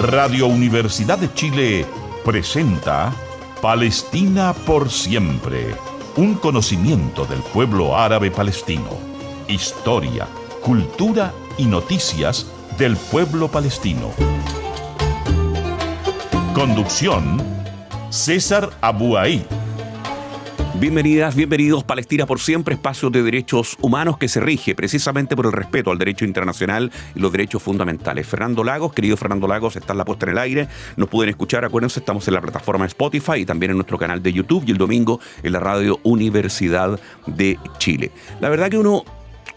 Radio Universidad de Chile presenta Palestina por siempre. Un conocimiento del pueblo árabe palestino. Historia, cultura y noticias del pueblo palestino. Conducción: César Abuaid. Bienvenidas, bienvenidos. Palestina por siempre, espacio de derechos humanos que se rige precisamente por el respeto al derecho internacional y los derechos fundamentales. Fernando Lagos, querido Fernando Lagos, está en la puesta en el aire. Nos pueden escuchar, acuérdense, estamos en la plataforma Spotify y también en nuestro canal de YouTube y el domingo en la Radio Universidad de Chile. La verdad que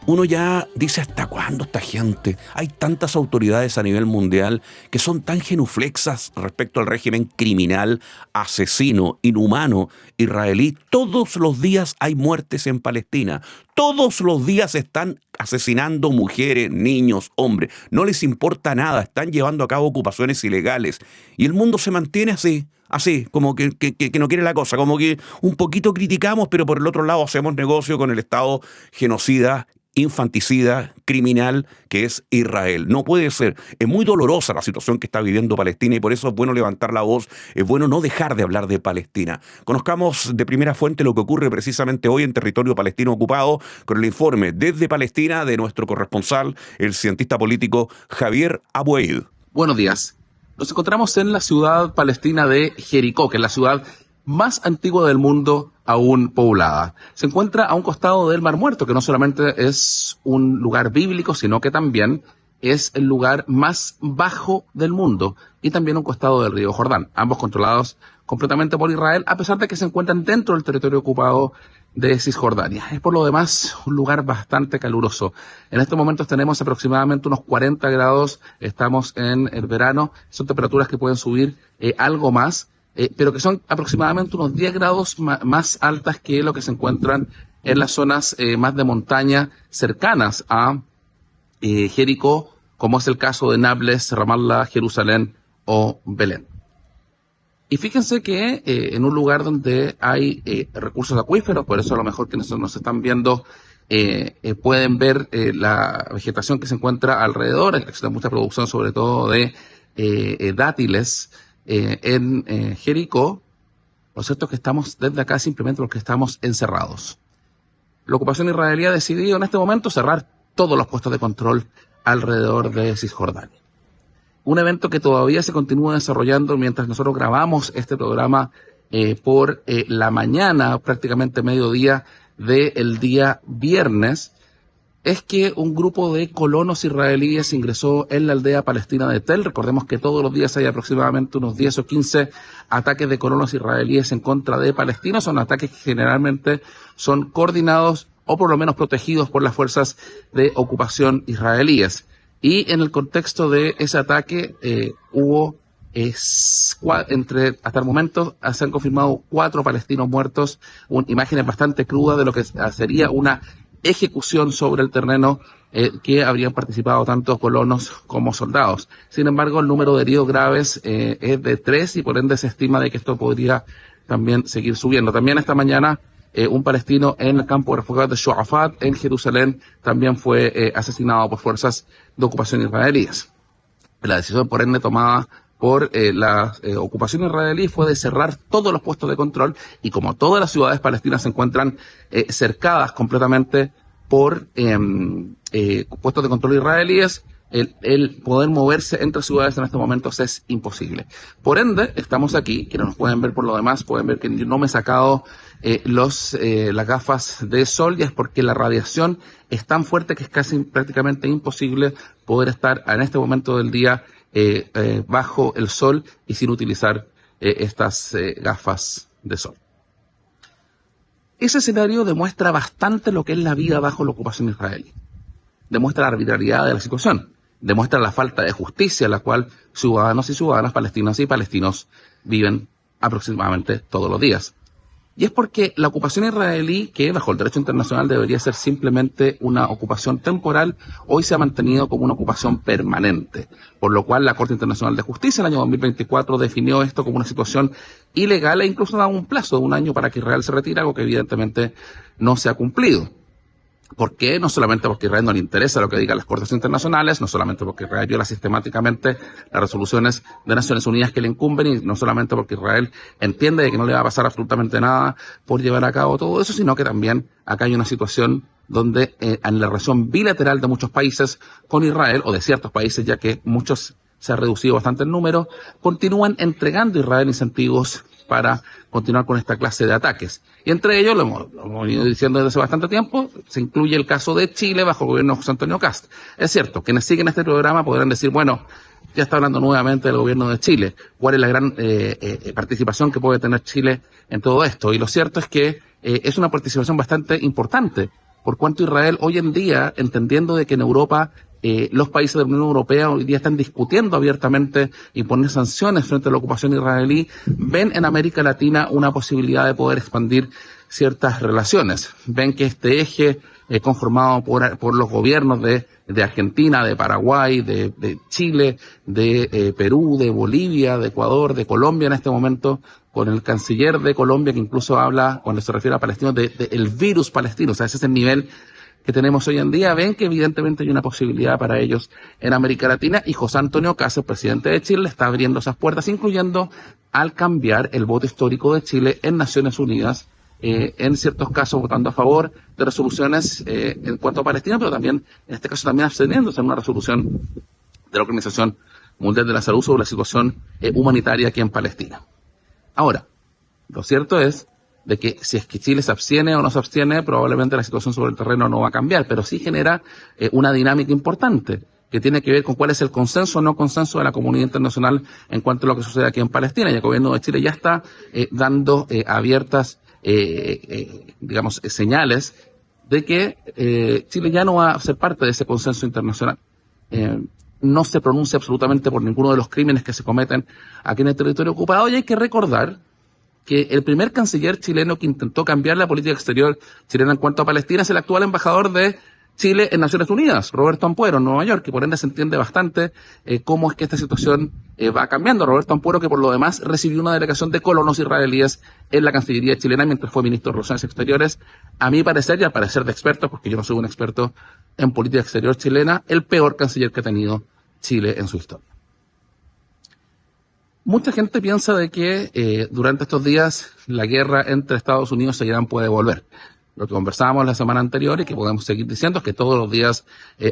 uno ya dice, ¿hasta cuándo esta gente? Hay tantas autoridades a nivel mundial que son tan genuflexas respecto al régimen criminal, asesino, inhumano, israelí. Todos los días hay muertes en Palestina. Todos los días están asesinando mujeres, niños, hombres. No les importa nada. Están llevando a cabo ocupaciones ilegales. Y el mundo se mantiene así, como que no quiere la cosa, como que un poquito criticamos, pero por el otro lado hacemos negocio con el Estado genocida, infanticida, criminal que es Israel. No puede ser. Es muy dolorosa la situación que está viviendo Palestina y por eso es bueno levantar la voz, es bueno no dejar de hablar de Palestina. Conozcamos de primera fuente lo que ocurre precisamente hoy en territorio palestino ocupado con el informe desde Palestina de nuestro corresponsal, el cientista político Javier Abuaid. Buenos días. Nos encontramos en la ciudad palestina de Jericó, que es la ciudad más antigua del mundo aún poblada. Se encuentra a un costado del Mar Muerto, que no solamente es un lugar bíblico, sino que también es el lugar más bajo del mundo y también un costado del río Jordán, ambos controlados completamente por Israel, a pesar de que se encuentran dentro del territorio ocupado de Cisjordania. Es por lo demás un lugar bastante caluroso. En estos momentos tenemos aproximadamente unos 40 grados, estamos en el verano, son temperaturas que pueden subir algo más, pero que son aproximadamente unos 10 grados más altas que lo que se encuentran en las zonas más de montaña cercanas a Jericó, como es el caso de Nablus, Ramallah, Jerusalén o Belén. Y fíjense que en un lugar donde hay recursos acuíferos, por eso a lo mejor quienes nos están viendo pueden ver la vegetación que se encuentra alrededor, existe mucha producción sobre todo de dátiles, en Jericó. Lo cierto es que estamos desde acá simplemente porque estamos encerrados. La ocupación israelí ha decidido en este momento cerrar todos los puestos de control alrededor de Cisjordania. Un evento que todavía se continúa desarrollando mientras nosotros grabamos este programa por la mañana, prácticamente mediodía del día viernes, es que un grupo de colonos israelíes ingresó en la aldea palestina de Tel. Recordemos que todos los días hay aproximadamente unos 10 o 15 ataques de colonos israelíes en contra de palestinos. Son ataques que generalmente son coordinados o por lo menos protegidos por las fuerzas de ocupación israelíes. Y en el contexto de ese ataque hubo, hasta el momento se han confirmado 4 palestinos muertos, imágenes bastante crudas de lo que sería una ejecución sobre el terreno que habrían participado tanto colonos como soldados. Sin embargo, el número de heridos graves es de 3 y por ende se estima de que esto podría también seguir subiendo. También esta mañana un palestino en el campo de refugiados de Shuafat en Jerusalén también fue asesinado por fuerzas de ocupación israelíes. La decisión por ende tomada por la ocupación israelí fue de cerrar todos los puestos de control y como todas las ciudades palestinas se encuentran cercadas completamente por puestos de control israelíes, el poder moverse entre ciudades en estos momentos es imposible. Por ende, estamos aquí, quienes nos pueden ver por lo demás, pueden ver que no me he sacado las gafas de sol y es porque la radiación es tan fuerte que es casi prácticamente imposible poder estar en este momento del día bajo el sol y sin utilizar estas gafas de sol. Ese escenario demuestra bastante lo que es la vida bajo la ocupación israelí. Demuestra la arbitrariedad de la situación. Demuestra la falta de justicia en la cual ciudadanos y ciudadanas, palestinos y palestinos viven aproximadamente todos los días. Y es porque la ocupación israelí, que bajo el derecho internacional debería ser simplemente una ocupación temporal, hoy se ha mantenido como una ocupación permanente. Por lo cual la Corte Internacional de Justicia en el año 2024 definió esto como una situación ilegal e incluso da un plazo de un año para que Israel se retire, algo que evidentemente no se ha cumplido. ¿Por qué? No solamente porque a Israel no le interesa lo que digan las cortes internacionales, no solamente porque Israel viola sistemáticamente las resoluciones de Naciones Unidas que le incumben, y no solamente porque Israel entiende que no le va a pasar absolutamente nada por llevar a cabo todo eso, sino que también acá hay una situación donde en la relación bilateral de muchos países con Israel, o de ciertos países, ya que muchos se ha reducido bastante el número, continúan entregando a Israel incentivos para continuar con esta clase de ataques. Y entre ellos, lo hemos venido diciendo desde hace bastante tiempo, se incluye el caso de Chile bajo el gobierno de José Antonio Kast. Es cierto, quienes siguen este programa podrán decir, bueno, ya está hablando nuevamente del gobierno de Chile. ¿Cuál es la gran participación que puede tener Chile en todo esto? Y lo cierto es que es una participación bastante importante, por cuanto Israel hoy en día, entendiendo de que en Europa los países de la Unión Europea hoy día están discutiendo abiertamente imponer sanciones frente a la ocupación israelí, ven en América Latina una posibilidad de poder expandir ciertas relaciones. Ven que este eje conformado por los gobiernos de Argentina, de Paraguay, de Chile, de Perú, de Bolivia, de Ecuador, de Colombia en este momento, con el canciller de Colombia que incluso habla, cuando se refiere a palestinos, de el virus palestino. O sea, ese es el nivel que tenemos hoy en día. Ven que evidentemente hay una posibilidad para ellos en América Latina, y José Antonio Kast, el presidente de Chile, está abriendo esas puertas, incluyendo al cambiar el voto histórico de Chile en Naciones Unidas, en ciertos casos votando a favor de resoluciones en cuanto a Palestina, pero también, en este caso, también absteniéndose en una resolución de la Organización Mundial de la Salud sobre la situación humanitaria aquí en Palestina. Ahora, lo cierto es de que si es que Chile se abstiene o no se abstiene, probablemente la situación sobre el terreno no va a cambiar, pero sí genera una dinámica importante que tiene que ver con cuál es el consenso o no consenso de la comunidad internacional en cuanto a lo que sucede aquí en Palestina. Y el gobierno de Chile ya está dando abiertas, digamos, señales de que Chile ya no va a ser parte de ese consenso internacional. No se pronuncia absolutamente por ninguno de los crímenes que se cometen aquí en el territorio ocupado, y hay que recordar que el primer canciller chileno que intentó cambiar la política exterior chilena en cuanto a Palestina es el actual embajador de Chile en Naciones Unidas, Roberto Ampuero, en Nueva York, que por ende se entiende bastante cómo es que esta situación va cambiando. Roberto Ampuero, que por lo demás recibió una delegación de colonos israelíes en la Cancillería chilena mientras fue ministro de Relaciones Exteriores. A mi parecer, y al parecer de expertos, porque yo no soy un experto en política exterior chilena, el peor canciller que ha tenido Chile en su historia. Mucha gente piensa de que durante estos días la guerra entre Estados Unidos e Irán puede volver. Lo que conversábamos la semana anterior y que podemos seguir diciendo es que todos los días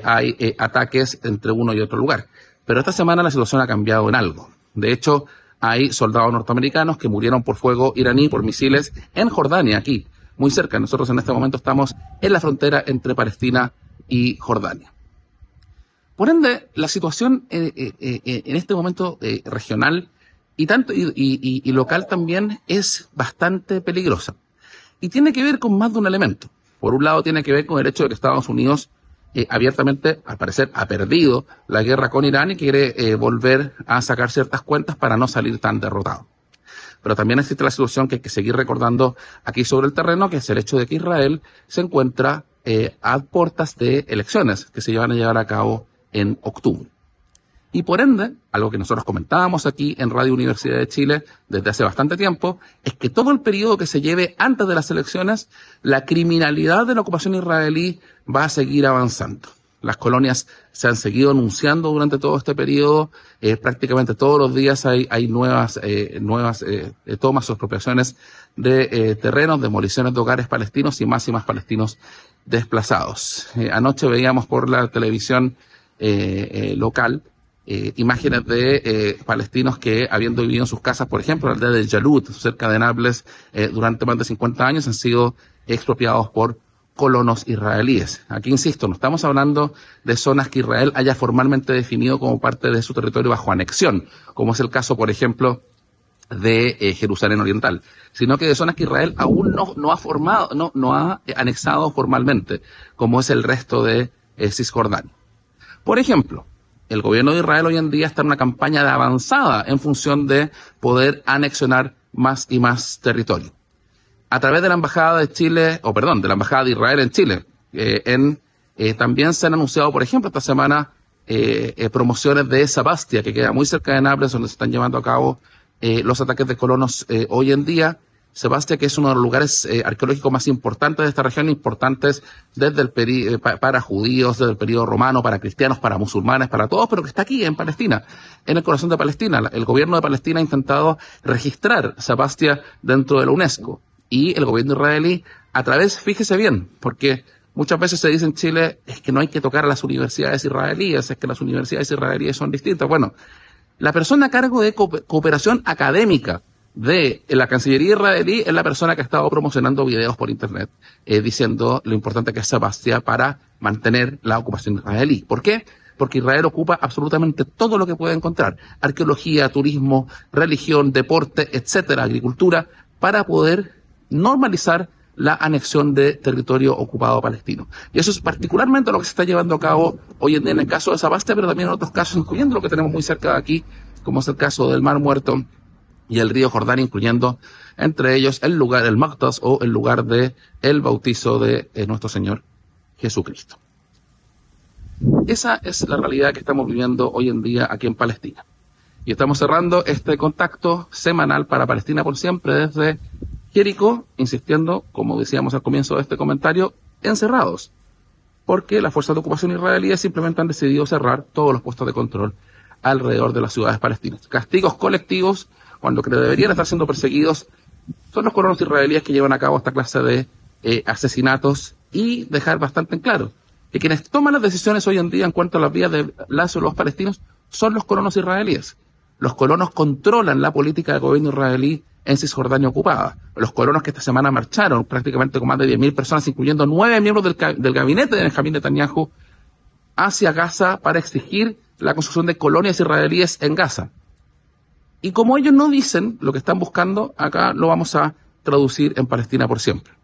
hay ataques entre uno y otro lugar. Pero esta semana la situación ha cambiado en algo. De hecho, hay soldados norteamericanos que murieron por fuego iraní, por misiles, en Jordania, aquí, muy cerca. Nosotros en este momento estamos en la frontera entre Palestina y Jordania. Por ende, la situación en este momento regional y local también es bastante peligrosa. Y tiene que ver con más de un elemento. Por un lado tiene que ver con el hecho de que Estados Unidos abiertamente, al parecer, ha perdido la guerra con Irán y quiere volver a sacar ciertas cuentas para no salir tan derrotado. Pero también existe la situación que hay que seguir recordando aquí sobre el terreno, que es el hecho de que Israel se encuentra a puertas de elecciones que se van a llevar a cabo en octubre. Y por ende, algo que nosotros comentábamos aquí en Radio Universidad de Chile desde hace bastante tiempo, es que todo el periodo que se lleve antes de las elecciones, la criminalidad de la ocupación israelí va a seguir avanzando. Las colonias se han seguido anunciando durante todo este periodo, prácticamente todos los días hay nuevas tomas o expropiaciones de terrenos, demoliciones de hogares palestinos y más palestinos desplazados. Anoche veíamos por la televisión local imágenes de palestinos que, habiendo vivido en sus casas, por ejemplo, en la aldea de Yalut, cerca de Nablus, durante más de 50 años, han sido expropiados por colonos israelíes. Aquí insisto, no estamos hablando de zonas que Israel haya formalmente definido como parte de su territorio bajo anexión, como es el caso, por ejemplo, de Jerusalén Oriental, sino que de zonas que Israel aún no ha anexado formalmente, como es el resto de Cisjordania. Por ejemplo, el gobierno de Israel hoy en día está en una campaña de avanzada en función de poder anexionar más y más territorio. A través de la embajada de la embajada de Israel en Chile, también se han anunciado, por ejemplo, esta semana promociones de Sebastia, que queda muy cerca de Nablus, donde se están llevando a cabo los ataques de colonos hoy en día, Sebastia, que es uno de los lugares arqueológicos más importantes de esta región, importantes desde el para judíos, desde el periodo romano, para cristianos, para musulmanes, para todos, pero que está aquí en Palestina, en el corazón de Palestina. El gobierno de Palestina ha intentado registrar Sebastia dentro de la UNESCO, y el gobierno israelí, a través, fíjese bien, porque muchas veces se dice en Chile, es que no hay que tocar a las universidades israelíes, es que las universidades israelíes son distintas. Bueno, la persona a cargo de cooperación académica de la Cancillería israelí es la persona que ha estado promocionando videos por internet, diciendo lo importante que es Sebastia para mantener la ocupación israelí. ¿Por qué? Porque Israel ocupa absolutamente todo lo que puede encontrar: arqueología, turismo, religión, deporte, etcétera, agricultura, para poder normalizar la anexión de territorio ocupado palestino. Y eso es particularmente lo que se está llevando a cabo hoy en día en el caso de Sebastia, pero también en otros casos, incluyendo lo que tenemos muy cerca de aquí, como es el caso del Mar Muerto y el río Jordán, incluyendo entre ellos el lugar, el Maqdas, o el lugar de el bautizo de nuestro Señor Jesucristo. Esa es la realidad que estamos viviendo hoy en día aquí en Palestina. Y estamos cerrando este contacto semanal para Palestina por siempre desde Jericó, insistiendo, como decíamos al comienzo de este comentario, encerrados, porque las fuerzas de ocupación israelíes simplemente han decidido cerrar todos los puestos de control alrededor de las ciudades palestinas. Castigos colectivos, cuando que deberían estar siendo perseguidos, son los colonos israelíes que llevan a cabo esta clase de asesinatos, y dejar bastante en claro que quienes toman las decisiones hoy en día en cuanto a las vías de lazo de los palestinos son los colonos israelíes. Los colonos controlan la política del gobierno israelí en Cisjordania ocupada. Los colonos que esta semana marcharon prácticamente con más de 10.000 personas, incluyendo 9 miembros del gabinete de Benjamín Netanyahu, hacia Gaza para exigir la construcción de colonias israelíes en Gaza. Y como ellos no dicen lo que están buscando, acá lo vamos a traducir en Palestina por siempre.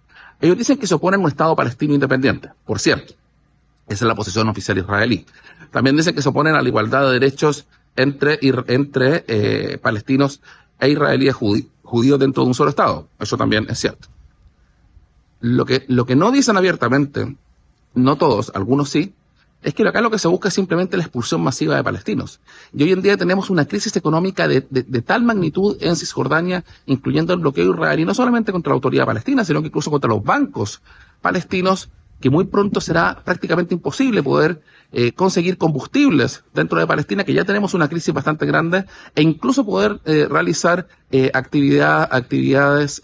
Ellos dicen que se oponen a un Estado palestino independiente, por cierto. Esa es la posición oficial israelí. También dicen que se oponen a la igualdad de derechos entre palestinos e israelíes judíos dentro de un solo Estado. Eso también es cierto. Lo que no dicen abiertamente, no todos, algunos sí, es que acá lo que se busca es simplemente la expulsión masiva de palestinos. Y hoy en día tenemos una crisis económica de tal magnitud en Cisjordania, incluyendo el bloqueo israelí, no solamente contra la autoridad palestina, sino que incluso contra los bancos palestinos, que muy pronto será prácticamente imposible poder conseguir combustibles dentro de Palestina, que ya tenemos una crisis bastante grande, e incluso poder realizar actividades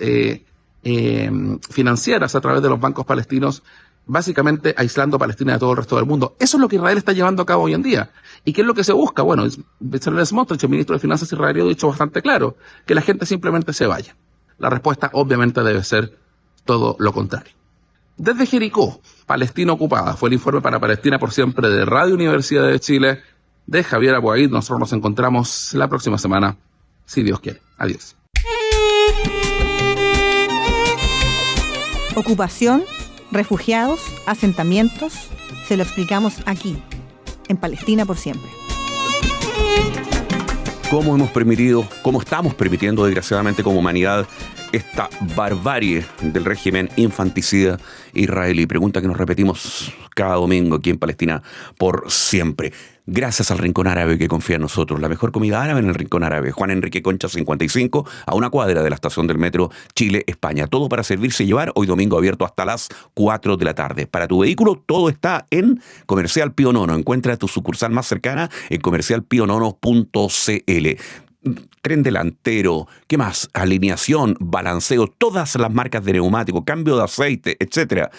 financieras a través de los bancos palestinos, básicamente aislando a Palestina de todo el resto del mundo. Eso es lo que Israel está llevando a cabo hoy en día. ¿Y qué es lo que se busca? Bueno, Bezalel Smotrich, el ministro de Finanzas israelí, ha dicho bastante claro, que la gente simplemente se vaya. La respuesta obviamente debe ser todo lo contrario. Desde Jericó, Palestina ocupada, fue el informe para Palestina por siempre de Radio Universidad de Chile, de Javier Abuaid. Nosotros nos encontramos la próxima semana, si Dios quiere. Adiós. Ocupación, refugiados, asentamientos, se lo explicamos aquí, en Palestina por siempre. ¿Cómo estamos permitiendo, desgraciadamente, como humanidad, esta barbarie del régimen infanticida israelí? Pregunta que nos repetimos cada domingo aquí en Palestina por siempre. Gracias al Rincón Árabe que confía en nosotros. La mejor comida árabe en el Rincón Árabe. Juan Enrique Concha 55, a una cuadra de la estación del metro Chile, España. Todo para servirse y llevar. Hoy domingo abierto hasta las 4 de la tarde. Para tu vehículo, todo está en Comercial Pío Nono. Encuentra tu sucursal más cercana en comercialpionono.cl. Tren delantero, ¿qué más? Alineación, balanceo, todas las marcas de neumático, cambio de aceite, etcétera.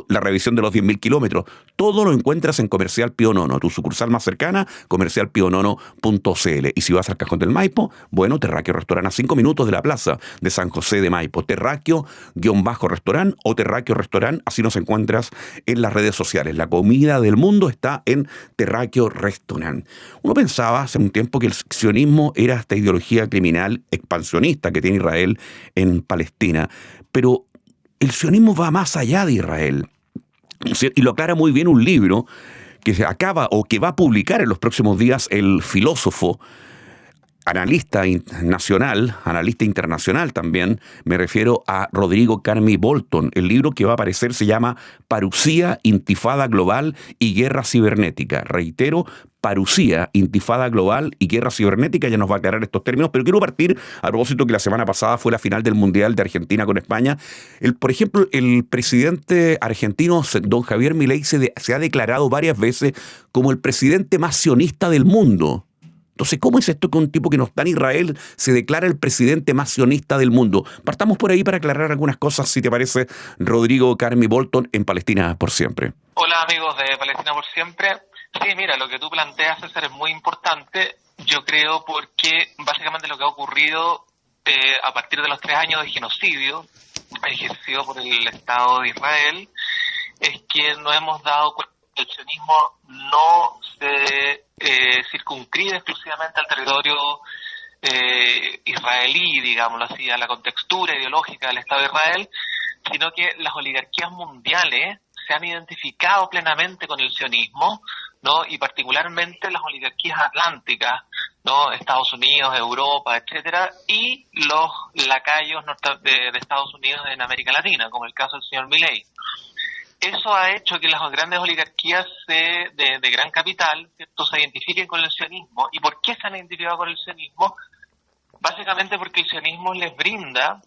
La revisión de los 10.000 kilómetros, todo lo encuentras en Comercial Pío Nono, tu sucursal más cercana, comercialpionono.cl. Y si vas al Cajón del Maipo, bueno, Terráqueo Restaurant a 5 minutos de la plaza de San José de Maipo. Terráqueo-restaurant o Terráqueo Restaurant, así nos encuentras en las redes sociales. La comida del mundo está en Terráqueo Restaurant. Uno pensaba hace un tiempo que el sionismo era esta ideología criminal expansionista que tiene Israel en Palestina, pero el sionismo va más allá de Israel, y lo aclara muy bien un libro que se acaba o que va a publicar en los próximos días el filósofo analista internacional también, me refiero a Rodrigo Carmi Bolton. El libro que va a aparecer se llama Parusia, Intifada Global y Guerra Cibernética. Reitero, Parusia, Intifada Global y Guerra Cibernética. Ya nos va a aclarar estos términos, pero quiero partir a propósito que la semana pasada fue la final del Mundial de Argentina con España. Por ejemplo, el presidente argentino, don Javier Milei, se ha declarado varias veces como el presidente más sionista del mundo. Entonces, ¿cómo es esto que un tipo que no está en Israel se declara el presidente más sionista del mundo? Partamos por ahí para aclarar algunas cosas, si te parece, Rodrigo Carmi Bolton, en Palestina por Siempre. Hola, amigos de Palestina por Siempre. Sí, mira, lo que tú planteas, César, es muy importante, yo creo, porque básicamente lo que ha ocurrido a partir de los 3 años de genocidio ejercido por el Estado de Israel es que nos hemos dado cuenta que el sionismo no se circunscribe exclusivamente al territorio israelí, digámoslo así, a la contextura ideológica del Estado de Israel, sino que las oligarquías mundiales se han identificado plenamente con el sionismo, ¿no? Y particularmente las oligarquías atlánticas, ¿no? Estados Unidos, Europa, etcétera, y los lacayos de Estados Unidos en América Latina, como el caso del señor Milei. Eso ha hecho que las grandes oligarquías de gran capital, ¿cierto?, se identifiquen con el sionismo. ¿Y por qué se han identificado con el sionismo? Básicamente porque el sionismo les brinda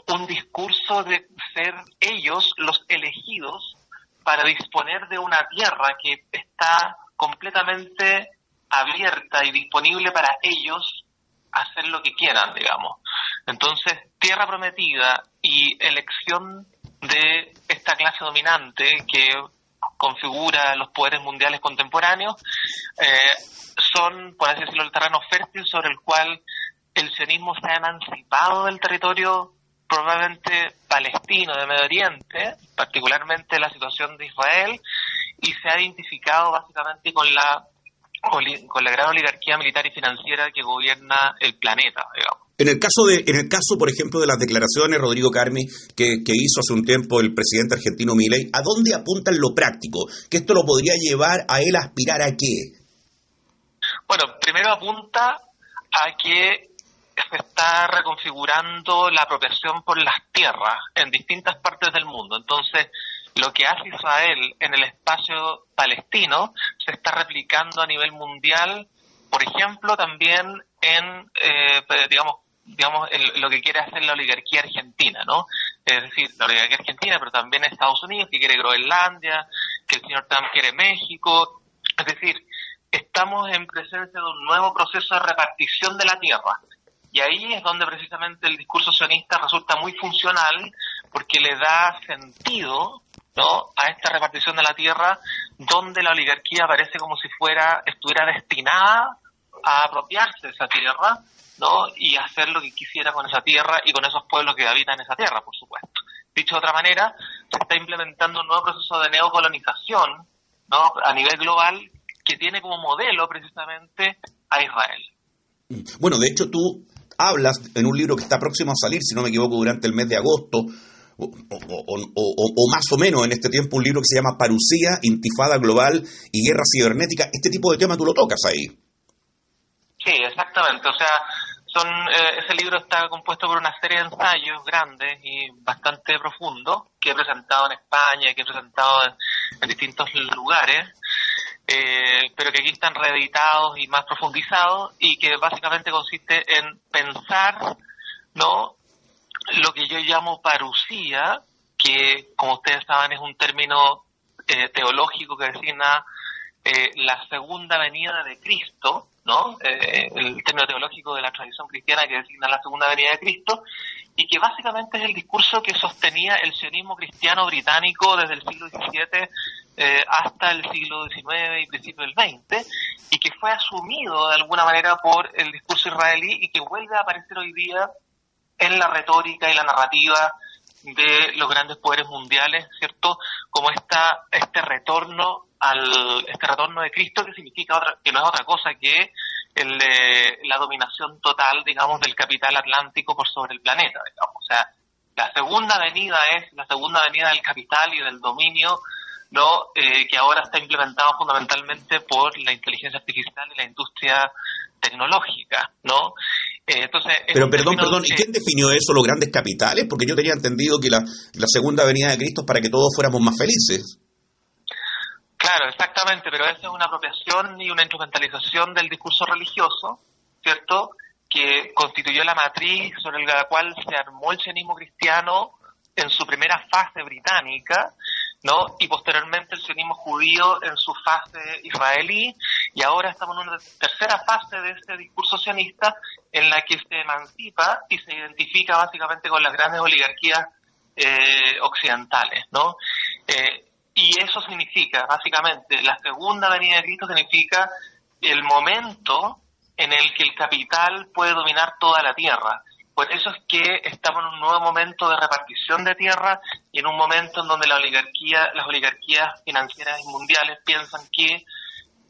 un discurso de ser ellos los elegidos para disponer de una tierra que está completamente abierta y disponible para ellos hacer lo que quieran, digamos. Entonces, tierra prometida y elección de esta clase dominante que configura los poderes mundiales contemporáneos son, por así decirlo, el terreno fértil sobre el cual el sionismo se ha emancipado del territorio probablemente palestino, de Medio Oriente, particularmente la situación de Israel, y se ha identificado básicamente con la gran oligarquía militar y financiera que gobierna el planeta, digamos. En el caso, por ejemplo, de las declaraciones, Rodrigo Carmi, que hizo hace un tiempo el presidente argentino Milei, ¿a dónde apunta en lo práctico? ¿Que esto lo podría llevar a él a aspirar a qué? Bueno, primero apunta a que se está reconfigurando la apropiación por las tierras en distintas partes del mundo. Entonces, lo que hace Israel en el espacio palestino se está replicando a nivel mundial, por ejemplo, también en, lo que quiere hacer la oligarquía argentina, ¿no? Es decir, la oligarquía argentina, pero también Estados Unidos, que quiere Groenlandia, que el señor Trump quiere México. Es decir, estamos en presencia de un nuevo proceso de repartición de la tierra. Y ahí es donde precisamente el discurso sionista resulta muy funcional, porque le da sentido, ¿no?, a esta repartición de la tierra, donde la oligarquía parece como si estuviera destinada a apropiarse de esa tierra, ¿no?, y hacer lo que quisiera con esa tierra y con esos pueblos que habitan esa tierra, por supuesto. Dicho de otra manera, se está implementando un nuevo proceso de neocolonización, ¿no?, a nivel global, que tiene como modelo precisamente a Israel. Bueno, de hecho tú hablas en un libro que está próximo a salir, si no me equivoco, durante el mes de agosto, o más o menos en este tiempo, un libro que se llama Parusia, Intifada Global y Guerra Cibernética. Este tipo de tema tú lo tocas ahí. Sí, exactamente. O sea, ese libro está compuesto por una serie de ensayos grandes y bastante profundos que he presentado en España, que he presentado en distintos lugares, pero que aquí están reeditados y más profundizados, y que básicamente consiste en pensar, ¿no?, lo que yo llamo parusía, que, como ustedes saben, es un término teológico que designa la segunda venida de Cristo, ¿no? El término teológico de la tradición cristiana que designa la segunda venida de Cristo, y que básicamente es el discurso que sostenía el sionismo cristiano británico desde el siglo XVII hasta el siglo XIX y principios del XX, y que fue asumido de alguna manera por el discurso israelí y que vuelve a aparecer hoy día en la retórica y la narrativa de los grandes poderes mundiales, ¿cierto? Como este retorno de Cristo, que significa que no es otra cosa que la dominación total, digamos, del capital atlántico por sobre el planeta, digamos. O sea, la segunda venida es la segunda venida del capital y del dominio, ¿no?, que ahora está implementado fundamentalmente por la inteligencia artificial y la industria tecnológica, ¿no? Entonces, Pero perdón, ¿y quién definió eso? ¿Los grandes capitales? Porque yo tenía entendido que la segunda venida de Cristo es para que todos fuéramos más felices. Claro, exactamente, pero esa es una apropiación y una instrumentalización del discurso religioso, ¿cierto?, que constituyó la matriz sobre la cual se armó el sionismo cristiano en su primera fase británica, ¿no?, y posteriormente el sionismo judío en su fase israelí, y ahora estamos en una tercera fase de este discurso sionista en la que se emancipa y se identifica básicamente con las grandes oligarquías occidentales, ¿no? Y eso significa, básicamente, la segunda venida de Cristo significa el momento en el que el capital puede dominar toda la tierra. Por eso es que estamos en un nuevo momento de repartición de tierra y en un momento en donde las oligarquías financieras y mundiales piensan que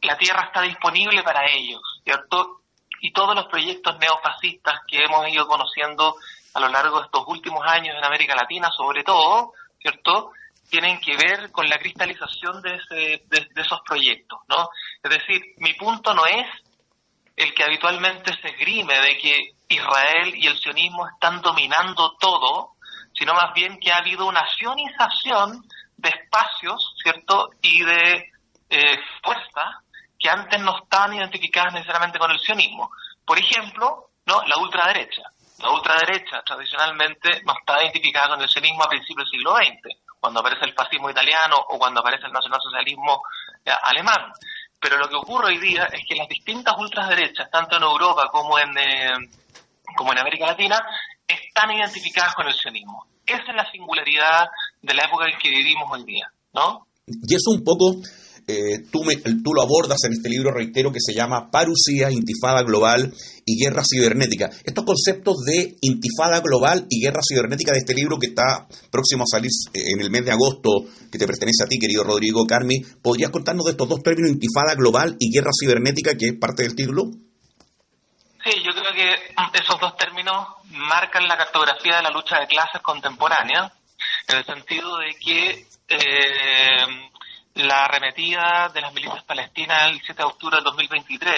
la tierra está disponible para ellos, ¿cierto? Y todos los proyectos neofascistas que hemos ido conociendo a lo largo de estos últimos años en América Latina, sobre todo, ¿cierto?, tienen que ver con la cristalización de esos proyectos, ¿no? Es decir, mi punto no es el que habitualmente se esgrime de que Israel y el sionismo están dominando todo, sino más bien que ha habido una sionización de espacios, ¿cierto?, y de fuerzas que antes no estaban identificadas necesariamente con el sionismo. Por ejemplo, ¿no?, la ultraderecha. La ultraderecha tradicionalmente no está identificada con el sionismo a principios del siglo XX, cuando aparece el fascismo italiano o cuando aparece el nacionalsocialismo alemán. Pero lo que ocurre hoy día es que las distintas ultraderechas, tanto en Europa como en América Latina, están identificadas con el sionismo. Esa es la singularidad de la época en que vivimos hoy día, ¿no? Y eso un poco, tú lo abordas en este libro, reitero, que se llama Parusía, Intifada Global y Guerra Cibernética. Estos conceptos de intifada global y guerra cibernética de este libro que está próximo a salir en el mes de agosto, que te pertenece a ti, querido Rodrigo Carmi, ¿podrías contarnos de estos dos términos, intifada global y guerra cibernética, que es parte del título? Sí, yo creo que esos dos términos marcan la cartografía de la lucha de clases contemporánea, en el sentido de que la arremetida de las milicias palestinas el 7 de octubre del 2023,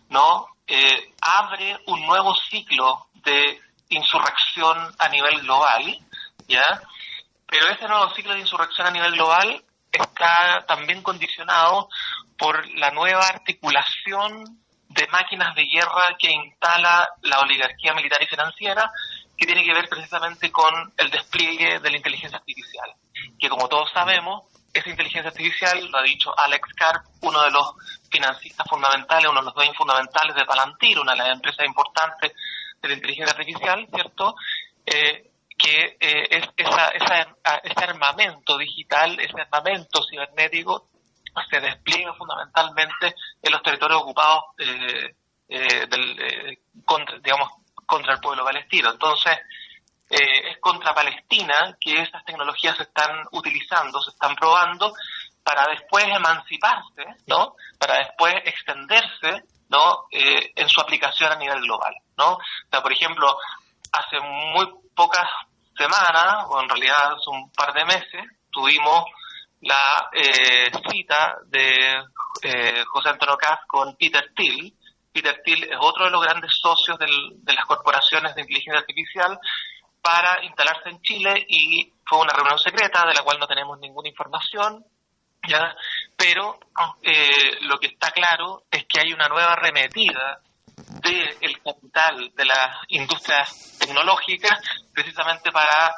¿no?, abre un nuevo ciclo de insurrección a nivel global, ¿ya? Pero ese nuevo ciclo de insurrección a nivel global está también condicionado por la nueva articulación de máquinas de guerra que instala la oligarquía militar y financiera, que tiene que ver precisamente con el despliegue de la inteligencia artificial, que como todos sabemos, esa inteligencia artificial, lo ha dicho Alex Karp, uno de los financistas fundamentales, uno de los dueños fundamentales de Palantir, una de las empresas importantes de la inteligencia artificial, ¿cierto?, que es ese armamento digital, ese armamento cibernético, se despliega fundamentalmente en los territorios ocupados contra el pueblo palestino. Entonces, es contra Palestina que esas tecnologías se están utilizando, se están probando para después emanciparse, ¿no?, para después extenderse, ¿no?, en su aplicación a nivel global, ¿no? O sea, por ejemplo, hace muy pocas semanas, o en realidad hace un par de meses, tuvimos la cita de José Antonio Kast con Peter Thiel. Peter Thiel es otro de los grandes socios de las corporaciones de inteligencia artificial para instalarse en Chile, y fue una reunión secreta de la cual no tenemos ninguna información, ¿ya? Pero lo que está claro es que hay una nueva arremetida del capital de las industrias tecnológicas precisamente para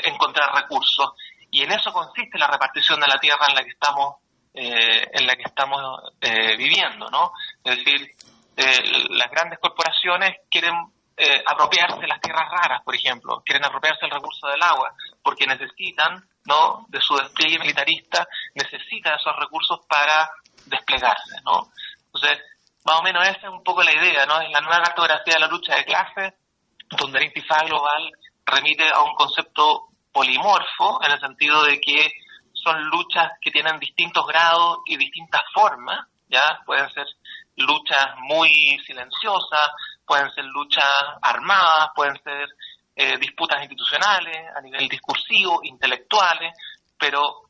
encontrar recursos, y en eso consiste la repartición de la tierra en la que estamos viviendo, ¿no? Es decir, las grandes corporaciones quieren apropiarse de las tierras raras, por ejemplo, quieren apropiarse del recurso del agua, porque necesitan, ¿no?, de su despliegue militarista, necesitan esos recursos para desplegarse, ¿no? Entonces, más o menos esa es un poco la idea, ¿no? Es la nueva cartografía de la lucha de clases, donde la intifada global remite a un concepto polimorfo, en el sentido de que son luchas que tienen distintos grados y distintas formas, ¿ya? Pueden ser luchas muy silenciosas, pueden ser luchas armadas, pueden ser disputas institucionales, a nivel discursivo, intelectuales, pero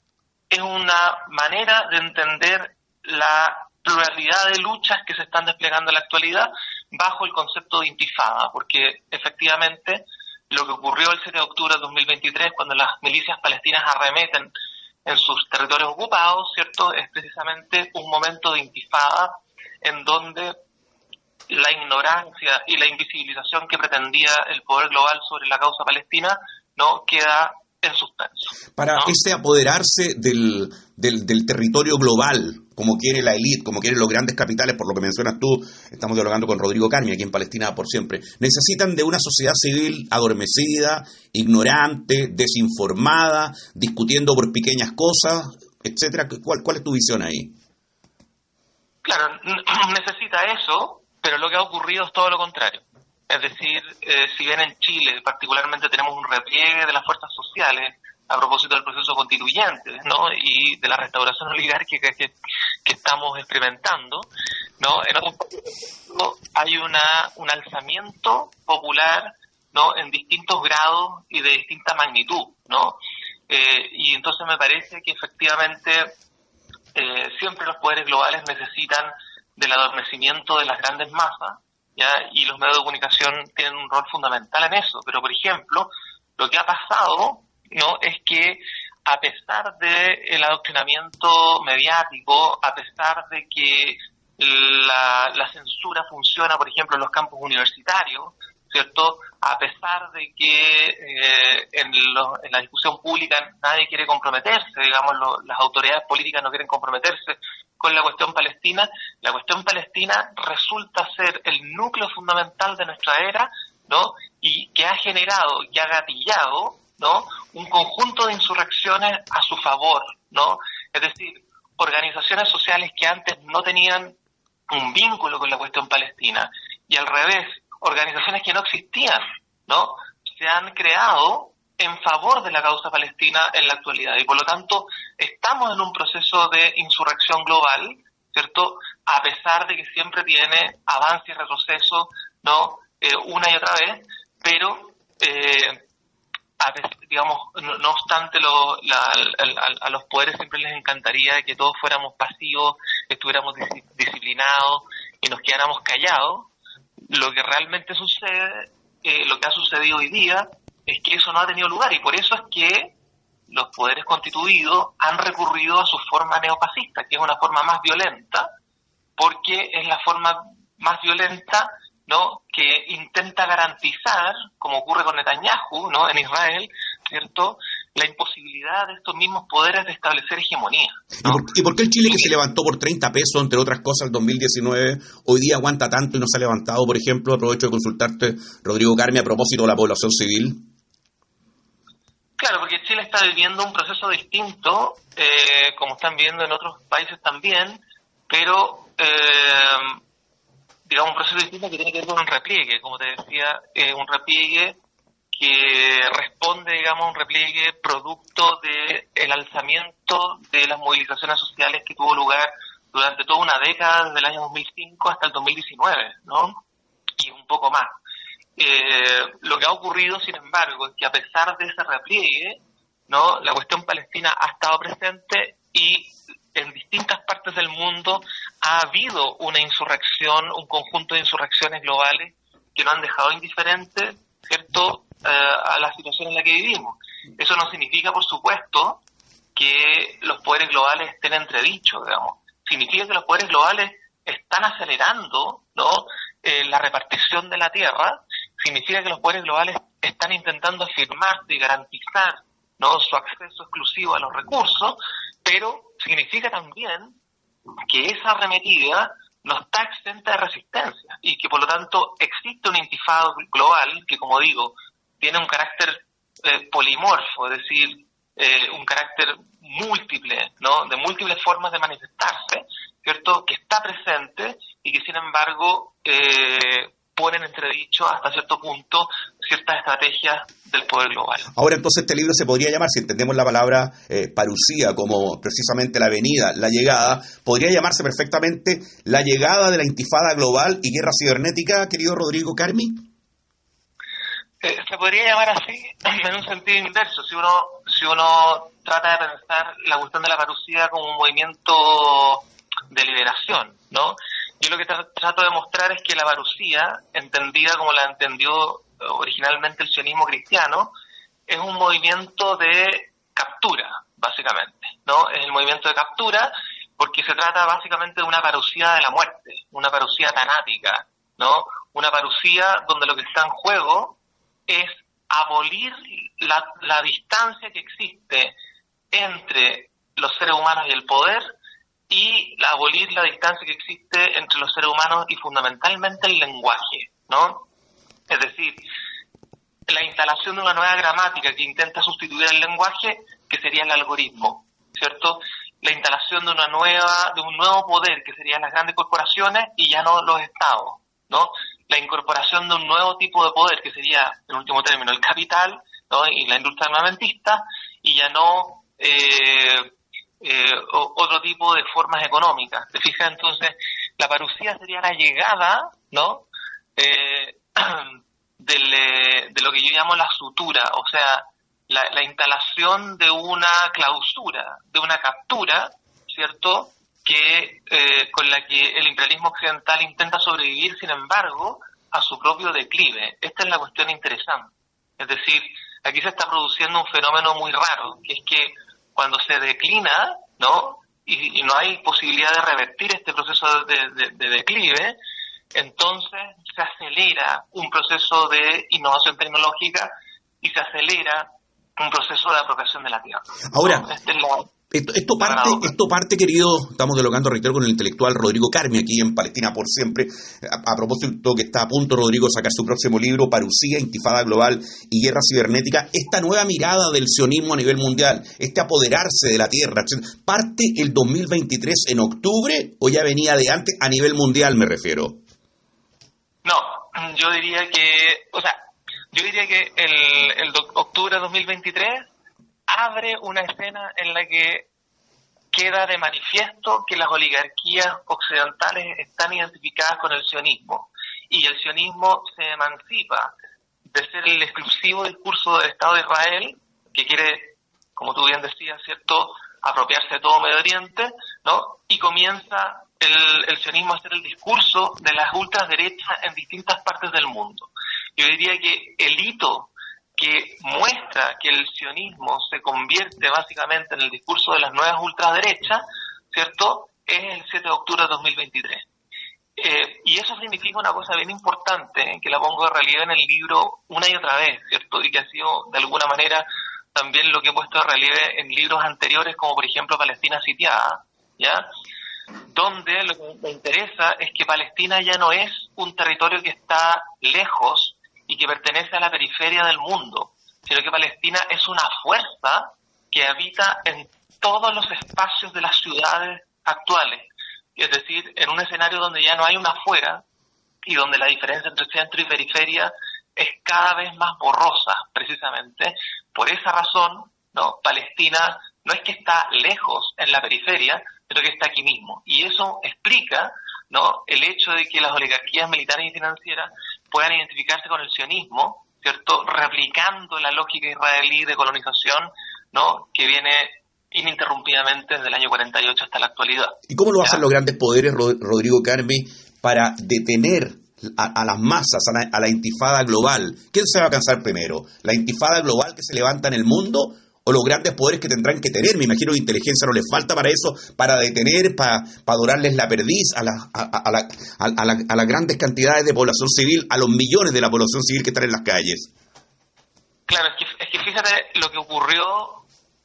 es una manera de entender la pluralidad de luchas que se están desplegando en la actualidad, bajo el concepto de intifada, porque efectivamente lo que ocurrió el 7 de octubre de 2023, cuando las milicias palestinas arremeten en sus territorios ocupados, ¿cierto?, es precisamente un momento de intifada en donde la ignorancia y la invisibilización que pretendía el poder global sobre la causa palestina no queda en suspenso. Para ¿no? ese apoderarse del territorio global, como quiere la élite, como quieren los grandes capitales, por lo que mencionas tú, estamos dialogando con Rodrigo Carmi, aquí en Palestina por siempre, necesitan de una sociedad civil adormecida, ignorante, desinformada, discutiendo por pequeñas cosas, etcétera. ¿Cuál es tu visión ahí? Claro, necesita eso, pero lo que ha ocurrido es todo lo contrario. Es decir, si bien en Chile particularmente tenemos un repliegue de las fuerzas sociales a propósito del proceso constituyente, ¿no?, y de la restauración oligárquica que estamos experimentando, ¿no?, en otros países hay un alzamiento popular, ¿no?, en distintos grados y de distinta magnitud, ¿no? Y entonces me parece que efectivamente siempre los poderes globales necesitan del adormecimiento de las grandes masas, ¿ya? Y los medios de comunicación tienen un rol fundamental en eso. Pero, por ejemplo, lo que ha pasado, ¿no?, es que a pesar del adoctrinamiento mediático, a pesar de que la censura funciona, por ejemplo, en los campos universitarios, ¿cierto?, a pesar de que en la discusión pública nadie quiere comprometerse, digamos, las autoridades políticas no quieren comprometerse con la cuestión palestina resulta ser el núcleo fundamental de nuestra era, ¿no?, y que ha generado, que ha gatillado, ¿no?, un conjunto de insurrecciones a su favor, ¿no? Es decir, organizaciones sociales que antes no tenían un vínculo con la cuestión palestina, y al revés, organizaciones que no existían, ¿no?, se han creado en favor de la causa palestina en la actualidad, y por lo tanto estamos en un proceso de insurrección global, ¿cierto?, a pesar de que siempre tiene avance y retroceso, ¿no?, una y otra vez, pero digamos, no obstante, a los poderes siempre les encantaría que todos fuéramos pasivos, estuviéramos disciplinados y nos quedáramos callados. Lo que realmente sucede, lo que ha sucedido hoy día, es que eso no ha tenido lugar, y por eso es que los poderes constituidos han recurrido a su forma neofascista, que es una forma más violenta, porque es la forma más violenta, ¿no?, que intenta garantizar, como ocurre con Netanyahu, ¿no?, en Israel, ¿cierto?, la imposibilidad de estos mismos poderes de establecer hegemonía, ¿no? ¿Y por qué el Chile, que se levantó por 30 pesos, entre otras cosas, el 2019, hoy día aguanta tanto y no se ha levantado? Por ejemplo, aprovecho de consultarte, Rodrigo Carmi, a propósito de la población civil. Claro, porque Chile está viviendo un proceso distinto, como están viviendo en otros países también, pero digamos un proceso distinto que tiene que ver con un repliegue, como te decía, un repliegue que responde, digamos, a un repliegue producto del alzamiento de las movilizaciones sociales que tuvo lugar durante toda una década, desde el año 2005 hasta el 2019, ¿no?, y un poco más. Lo que ha ocurrido, sin embargo, es que a pesar de ese repliegue, ¿no?, la cuestión palestina ha estado presente, y en distintas partes del mundo ha habido una insurrección, un conjunto de insurrecciones globales que no han dejado indiferentes, ¿cierto?, a la situación en la que vivimos. Eso no significa, por supuesto, que los poderes globales estén entredichos, digamos. Significa que los poderes globales están acelerando, ¿no?, la repartición de la tierra. Significa que los poderes globales están intentando afirmarse y garantizar, ¿no?, su acceso exclusivo a los recursos, pero significa también que esa arremetida no está exenta de resistencia, y que por lo tanto existe un intifada global que, como digo, tiene un carácter polimorfo, es decir, un carácter múltiple, ¿no?, de múltiples formas de manifestarse, ¿cierto?, que está presente y que sin embargo ponen en entredicho hasta cierto punto ciertas estrategias del poder global. Ahora, entonces, este libro se podría llamar, si entendemos la palabra parusía como precisamente la venida, la llegada, podría llamarse perfectamente La llegada de la intifada global y guerra cibernética, querido Rodrigo Carmi. Se podría llamar así en un sentido inverso. Si uno trata de pensar la cuestión de la parusía como un movimiento de liberación, ¿no? Yo lo que trato de mostrar es que la parucía, entendida como la entendió originalmente el sionismo cristiano, es un movimiento de captura, básicamente, ¿no? Es el movimiento de captura porque se trata básicamente de una parucía de la muerte, una parucía tanática, ¿no? Una parucía donde lo que está en juego es abolir la distancia que existe entre los seres humanos y el poder, y abolir la distancia que existe entre los seres humanos y fundamentalmente el lenguaje, ¿no? Es decir, la instalación de una nueva gramática que intenta sustituir el lenguaje, que sería el algoritmo, ¿cierto? La instalación de un nuevo poder, que serían las grandes corporaciones y ya no los estados, ¿no? La incorporación de un nuevo tipo de poder, que sería, en último término, el capital, ¿no? Y la industria armamentista, y ya no otro tipo de formas económicas. ¿Te fijas? Entonces, la parucía sería la llegada, ¿no? De lo que yo llamo la sutura, o sea, la instalación de una clausura, de una captura, ¿cierto?, que con la que el imperialismo occidental intenta sobrevivir, sin embargo, a su propio declive. Esta es la cuestión interesante. Es decir, aquí se está produciendo un fenómeno muy raro, que es que cuando se declina, ¿no?, y no hay posibilidad de revertir este proceso de declive, entonces se acelera un proceso de innovación tecnológica y se acelera un proceso de apropiación de la tierra. Ahora, ¿no? esto parte, querido, estamos dialogando, reitero, con el intelectual Rodrigo Carmi, aquí en Palestina por Siempre, a propósito que está a punto, Rodrigo, de sacar su próximo libro, Parucía, Intifada Global y Guerra Cibernética. Esta nueva mirada del sionismo a nivel mundial, este apoderarse de la tierra, ¿parte el 2023 en octubre o ya venía de antes, a nivel mundial me refiero? No, yo diría que el octubre de 2023 abre una escena en la que queda de manifiesto que las oligarquías occidentales están identificadas con el sionismo, y el sionismo se emancipa de ser el exclusivo discurso del Estado de Israel, que quiere, como tú bien decías, ¿cierto?, apropiarse de todo Medio Oriente, ¿no?, y comienza el sionismo a ser el discurso de las ultraderechas en distintas partes del mundo. Yo diría que el hito que muestra que el sionismo se convierte básicamente en el discurso de las nuevas ultraderechas, ¿cierto?, es el 7 de octubre de 2023. Y eso significa una cosa bien importante, que la pongo de relieve en el libro una y otra vez, ¿cierto?, y que ha sido de alguna manera también lo que he puesto de relieve en libros anteriores, como por ejemplo Palestina sitiada, ¿ya?, donde lo que me interesa es que Palestina ya no es un territorio que está lejos y que pertenece a la periferia del mundo, sino que Palestina es una fuerza que habita en todos los espacios de las ciudades actuales. Es decir, en un escenario donde ya no hay una afuera y donde la diferencia entre centro y periferia es cada vez más borrosa, precisamente. Por esa razón, ¿no?, Palestina no es que está lejos en la periferia, pero que está aquí mismo. Y eso explica, ¿no?, el hecho de que las oligarquías militares y financieras puedan identificarse con el sionismo, ¿cierto?, replicando la lógica israelí de colonización, ¿no?, que viene ininterrumpidamente desde el año 48 hasta la actualidad. ¿Y cómo lo hacen los grandes poderes, Rodrigo Carmi, para detener a las masas, a la intifada global? ¿Quién se va a cansar primero? ¿La intifada global que se levanta en el mundo o los grandes poderes que tendrán que tener? Me imagino que inteligencia no les falta para eso, para detener, para dorarles la perdiz a las grandes cantidades de población civil, a los millones de la población civil que están en las calles. Claro, es que fíjate lo que ocurrió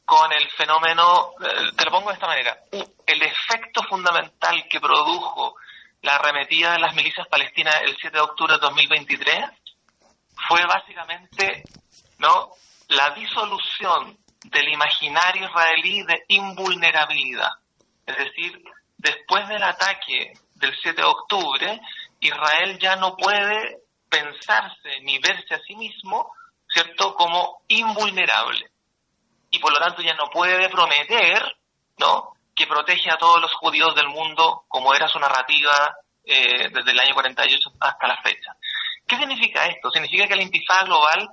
con el fenómeno, te lo pongo de esta manera, el efecto fundamental que produjo la arremetida de las milicias palestinas el 7 de octubre de 2023 fue básicamente, ¿no?, la disolución del imaginario israelí de invulnerabilidad. Es decir, después del ataque del 7 de octubre, Israel ya no puede pensarse ni verse a sí mismo, ¿cierto?, como invulnerable. Y por lo tanto ya no puede prometer, ¿no?, que protege a todos los judíos del mundo, como era su narrativa desde el año 48 hasta la fecha. ¿Qué significa esto? Significa que la intifada global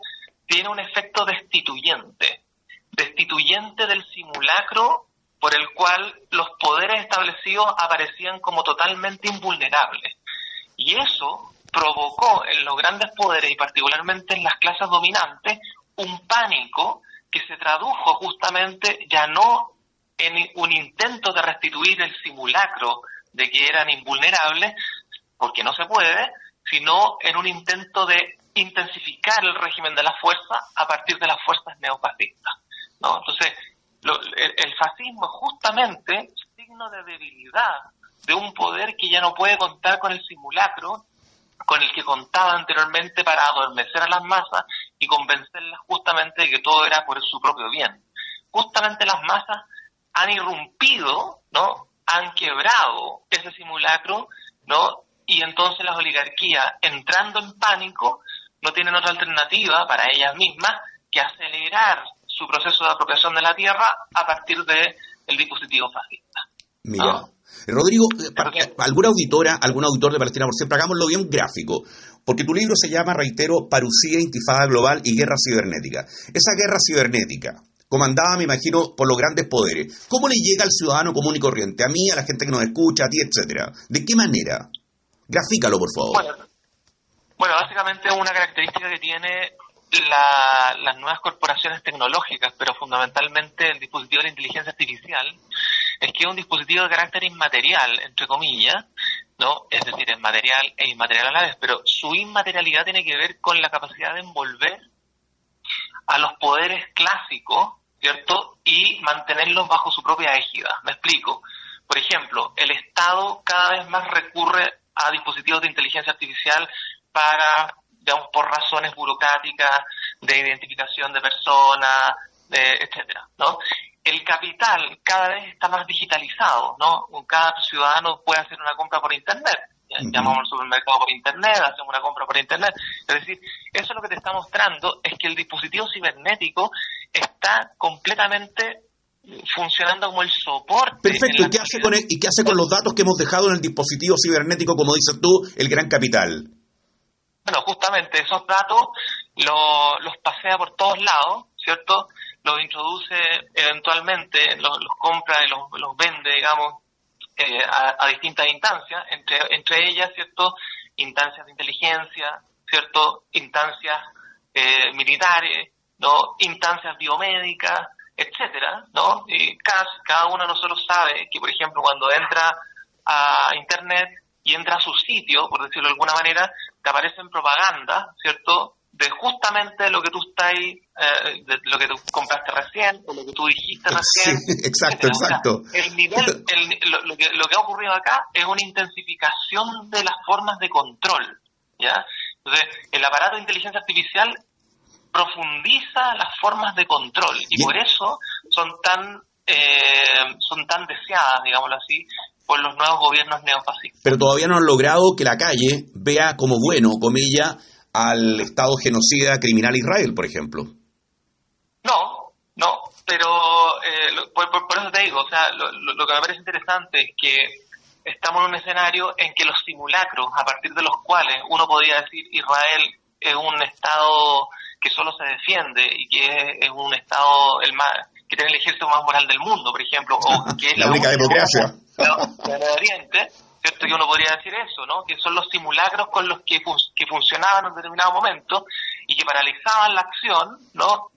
tiene un efecto destituyente del simulacro por el cual los poderes establecidos aparecían como totalmente invulnerables. Y eso provocó en los grandes poderes, y particularmente en las clases dominantes, un pánico que se tradujo justamente ya no en un intento de restituir el simulacro de que eran invulnerables, porque no se puede, sino en un intento de intensificar el régimen de la fuerza a partir de las fuerzas neofascistas, ¿no? Entonces, el fascismo es justamente signo de debilidad de un poder que ya no puede contar con el simulacro con el que contaba anteriormente para adormecer a las masas y convencerlas justamente de que todo era por su propio bien. Justamente las masas han irrumpido, ¿no? Han quebrado ese simulacro, ¿no? Y entonces las oligarquías, entrando en pánico, no tienen otra alternativa para ellas mismas que acelerar su proceso de apropiación de la tierra a partir del dispositivo fascista, ¿no? Mira, Rodrigo, algún auditor de Palestina por Siempre, hagámoslo bien gráfico, porque tu libro se llama, reitero, Parusía, Intifada Global y Guerra Cibernética. Esa guerra cibernética, comandada, me imagino, por los grandes poderes, ¿cómo le llega al ciudadano común y corriente? A mí, a la gente que nos escucha, a ti, etcétera. ¿De qué manera? Grafícalo, por favor. Bueno, básicamente una característica que tiene las nuevas corporaciones tecnológicas, pero fundamentalmente el dispositivo de la inteligencia artificial, es que es un dispositivo de carácter inmaterial, entre comillas, ¿no? Es decir, es material e inmaterial a la vez, pero su inmaterialidad tiene que ver con la capacidad de envolver a los poderes clásicos, ¿cierto? Y mantenerlos bajo su propia égida. Me explico. Por ejemplo, el Estado cada vez más recurre a dispositivos de inteligencia artificial para, digamos, por razones burocráticas, de identificación de personas, etcétera, ¿no? El capital cada vez está más digitalizado, ¿no? Cada ciudadano puede hacer una compra por Internet. Llamamos al supermercado por Internet, hacemos una compra por Internet. Es decir, eso lo que te está mostrando es que el dispositivo cibernético está completamente funcionando como el soporte. Perfecto, ¿y qué hace con los datos que hemos dejado en el dispositivo cibernético, como dices tú, el gran capital? Bueno, justamente esos datos los pasea por todos lados, ¿cierto? Los introduce eventualmente, los compra y los vende, digamos, a distintas instancias, entre ellas, ¿cierto? Instancias de inteligencia, ¿cierto? Instancias militares, ¿no? Instancias biomédicas, etcétera, ¿no? Y cada uno de nosotros sabe que, por ejemplo, cuando entra a Internet y entra a su sitio, por decirlo de alguna manera, te aparecen propagandas, ¿cierto?, de justamente lo que tú estás de lo que tú compraste recién, o lo que tú dijiste recién. Sí, exacto. O sea, el nivel, lo que ha ocurrido acá es una intensificación de las formas de control, ¿ya? Entonces, el aparato de inteligencia artificial profundiza las formas de control, y por eso son tan deseadas, digámoslo así, por los nuevos gobiernos neofascistas. Pero todavía no han logrado que la calle vea como bueno, comillas, al Estado genocida criminal Israel, por ejemplo. No, pero por eso te digo, o sea, lo que me parece interesante es que estamos en un escenario en que los simulacros, a partir de los cuales uno podría decir Israel es un Estado que solo se defiende y que es un Estado que tiene el ejército más moral del mundo, por ejemplo, o que es la única democracia del Oriente, ¿cierto? Que uno podría decir eso, ¿no? Que son los simulacros con los que funcionaban en un determinado momento y que paralizaban la acción, ¿no?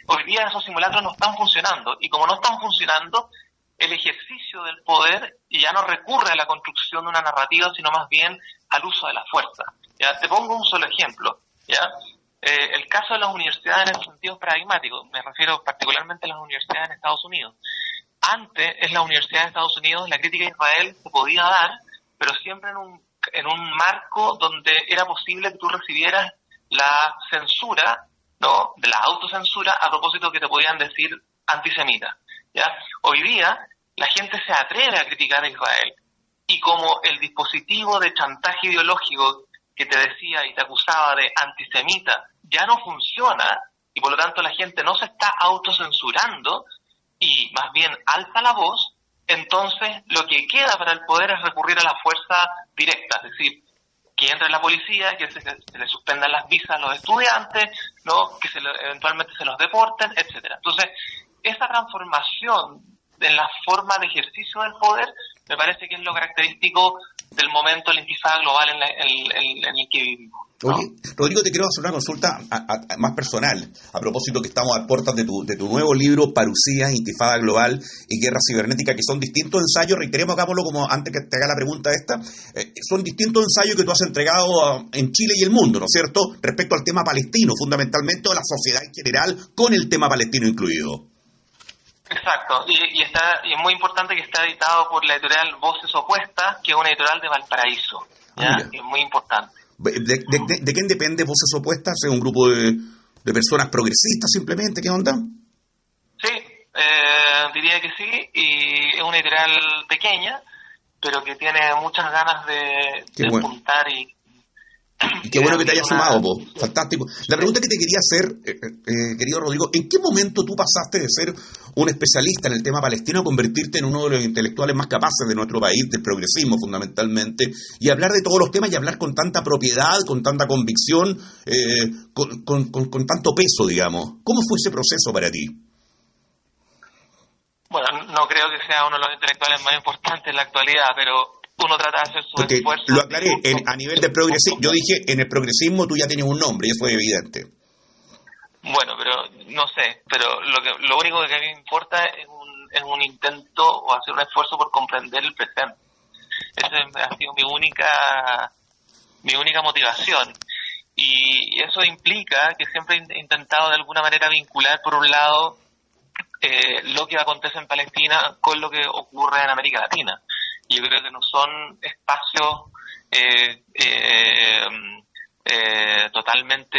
Hoy día esos simulacros no están funcionando, y como no están funcionando, el ejercicio del poder ya no recurre a la construcción de una narrativa, sino más bien al uso de la fuerza. ¿Ya? Te pongo un solo ejemplo, ¿ya? El caso de las universidades en el sentido pragmático, me refiero particularmente a las universidades en Estados Unidos. Antes, en las universidades de Estados Unidos, la crítica a Israel se podía dar, pero siempre en un marco donde era posible que tú recibieras la censura, ¿no?, de la autocensura, a propósito que te podían decir antisemita, ¿ya? Hoy día, la gente se atreve a criticar a Israel, y como el dispositivo de chantaje ideológico que te decía y te acusaba de antisemita ya no funciona, y por lo tanto la gente no se está autocensurando y más bien alza la voz, entonces lo que queda para el poder es recurrir a la fuerza directa, es decir, que entre la policía, que se le suspendan las visas a los estudiantes, ¿no?, que eventualmente se los deporten, etcétera. Entonces, esa transformación en la forma de ejercicio del poder, me parece que es lo característico del momento de la intifada global en el que vivimos, ¿no? Oye, Rodrigo, te quiero hacer una consulta más personal, a propósito que estamos a puertas de tu nuevo libro, Parusía, Intifada Global y Guerra Cibernética, que son distintos ensayos, reiteremos, hagámoslo como antes que te haga la pregunta esta, son distintos ensayos que tú has entregado en Chile y el mundo, ¿no es cierto?, respecto al tema palestino, fundamentalmente, o la sociedad en general, con el tema palestino incluido. Exacto, y es muy importante que está editado por la editorial Voces Opuestas, que es una editorial de Valparaíso, ¿ya? Es muy importante. ¿De quién depende Voces Opuestas? ¿Es un grupo de personas progresistas simplemente? ¿Qué onda? Sí, diría que sí, y es una editorial pequeña, pero que tiene muchas ganas de bueno. Apuntar y qué bueno que te hayas sumado, fantástico. La pregunta que te quería hacer, querido Rodrigo, ¿en qué momento tú pasaste de ser un especialista en el tema palestino a convertirte en uno de los intelectuales más capaces de nuestro país, del progresismo fundamentalmente, y hablar de todos los temas y hablar con tanta propiedad, con tanta convicción, con tanto peso, digamos? ¿Cómo fue ese proceso para ti? Bueno, no creo que sea uno de los intelectuales más importantes en la actualidad, pero uno trata de hacer su esfuerzo. Lo aclaré, a nivel del progresismo, yo dije, en el progresismo tú ya tienes un nombre, y eso es evidente. Bueno, pero no sé, pero lo único que a mí me importa es un intento o hacer un esfuerzo por comprender el presente. Esa ha sido mi única motivación. Y eso implica que siempre he intentado de alguna manera vincular, por un lado, lo que acontece en Palestina con lo que ocurre en América Latina. Yo creo que no son espacios totalmente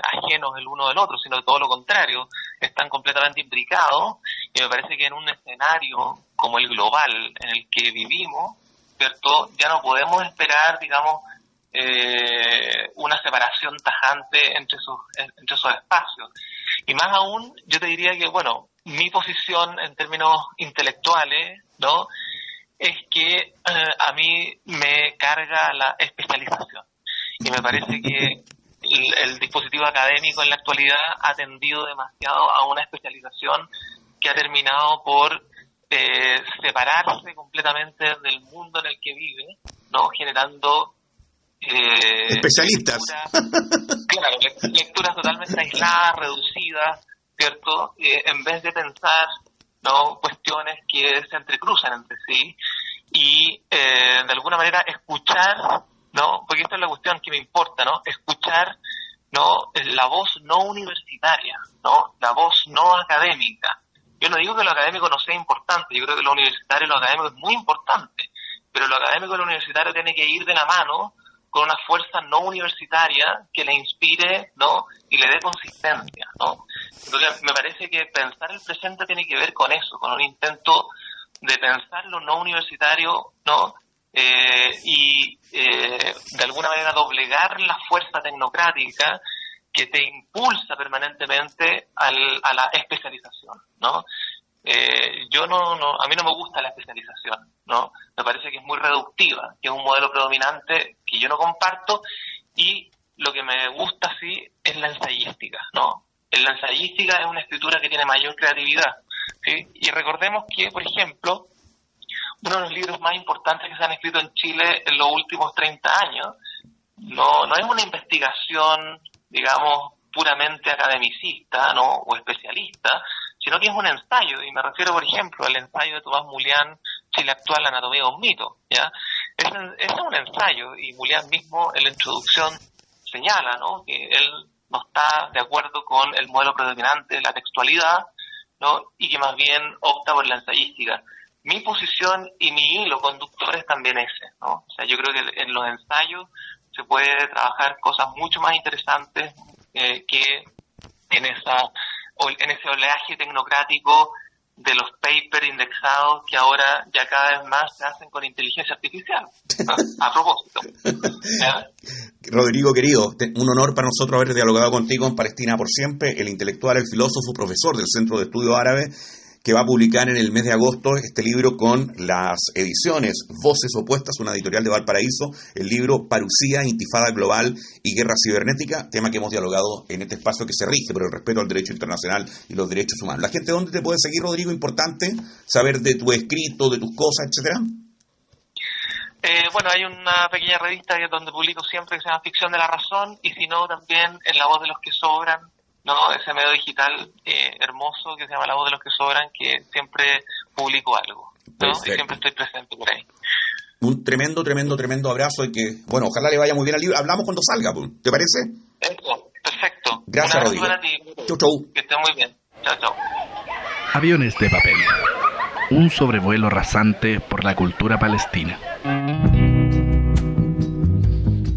ajenos el uno del otro, sino todo lo contrario, están completamente imbricados, y me parece que en un escenario como el global en el que vivimos, ¿cierto?, ya no podemos esperar, digamos, una separación tajante entre esos espacios. Y más aún, yo te diría que, bueno, mi posición en términos intelectuales, ¿no?, es que a mí me carga la especialización. Y me parece que el dispositivo académico en la actualidad ha tendido demasiado a una especialización que ha terminado por separarse completamente del mundo en el que vive, ¿no?, generando especialistas. Lecturas totalmente aisladas, reducidas, ¿cierto?, en vez de pensar, ¿no?, cuestiones que se entrecruzan entre sí y de alguna manera escuchar, ¿no?, porque esta es la cuestión que me importa, ¿no?, escuchar, ¿no?, la voz no universitaria, ¿no?, la voz no académica. Yo no digo que lo académico no sea importante, yo creo que lo universitario y lo académico es muy importante, pero lo académico y lo universitario tiene que ir de la mano con una fuerza no universitaria que le inspire, ¿no?, y le dé consistencia, ¿no? Entonces me parece que pensar el presente tiene que ver con eso, con un intento de pensar lo no universitario, ¿no?, y de alguna manera doblegar la fuerza tecnocrática que te impulsa permanentemente a la especialización, ¿no? A mí no me gusta la especialización, ¿no? Me parece que es muy reductiva, que es un modelo predominante que yo no comparto, y lo que me gusta sí es la ensayística, ¿no? La ensayística es una escritura que tiene mayor creatividad, ¿sí? Y recordemos que, por ejemplo, uno de los libros más importantes que se han escrito en Chile en los últimos 30 años no es una investigación, digamos, puramente academicista, ¿no?, o especialista, sino que es un ensayo, y me refiero, por ejemplo, al ensayo de Tomás Mulián, Chile actual, la anatomía de un mito, ¿ya? Es un ensayo, y Mulián mismo en la introducción señala, ¿no?, que él no está de acuerdo con el modelo predominante de la textualidad, ¿no?, y que más bien opta por la ensayística. Mi posición y mi hilo conductor es también ese, ¿no? O sea, yo creo que en los ensayos se puede trabajar cosas mucho más interesantes que en ese oleaje tecnocrático de los papers indexados que ahora ya cada vez más se hacen con inteligencia artificial, ¿no? A propósito. Rodrigo, querido, un honor para nosotros haber dialogado contigo en Palestina por Siempre, el intelectual, el filósofo, profesor del Centro de Estudios Árabes, que va a publicar en el mes de agosto este libro con las ediciones Voces Opuestas, una editorial de Valparaíso, el libro Parucía, Intifada Global y Guerra Cibernética, tema que hemos dialogado en este espacio que se rige por el respeto al derecho internacional y los derechos humanos. ¿La gente dónde te puede seguir, Rodrigo? Importante saber de tu escrito, de tus cosas, etcétera. Bueno, hay una pequeña revista donde publico siempre que se llama Ficción de la Razón, y si no, también en La Voz de los que Sobran, ¿no? Ese medio digital hermoso que se llama La Voz de los que Sobran, que siempre publico algo, ¿no? Y siempre estoy presente por ahí. Un tremendo abrazo y que, bueno, ojalá le vaya muy bien al libro. Hablamos cuando salga, ¿te parece? Eso, perfecto. Gracias, Rodrigo. Chau. Que esté muy bien. Chau. Aviones de papel. Un sobrevuelo rasante por la cultura palestina.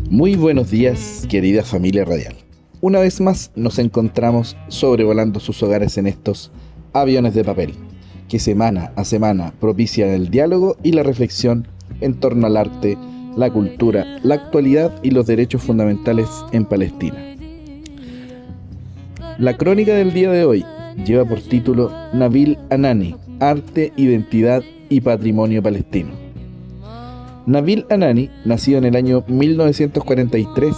Muy buenos días, querida familia radial. Una vez más nos encontramos sobrevolando sus hogares en estos aviones de papel, que semana a semana propician el diálogo y la reflexión en torno al arte, la cultura, la actualidad y los derechos fundamentales en Palestina. La crónica del día de hoy lleva por título Nabil Anani, Arte, Identidad y Patrimonio Palestino. Nabil Anani, nacido en el año 1943,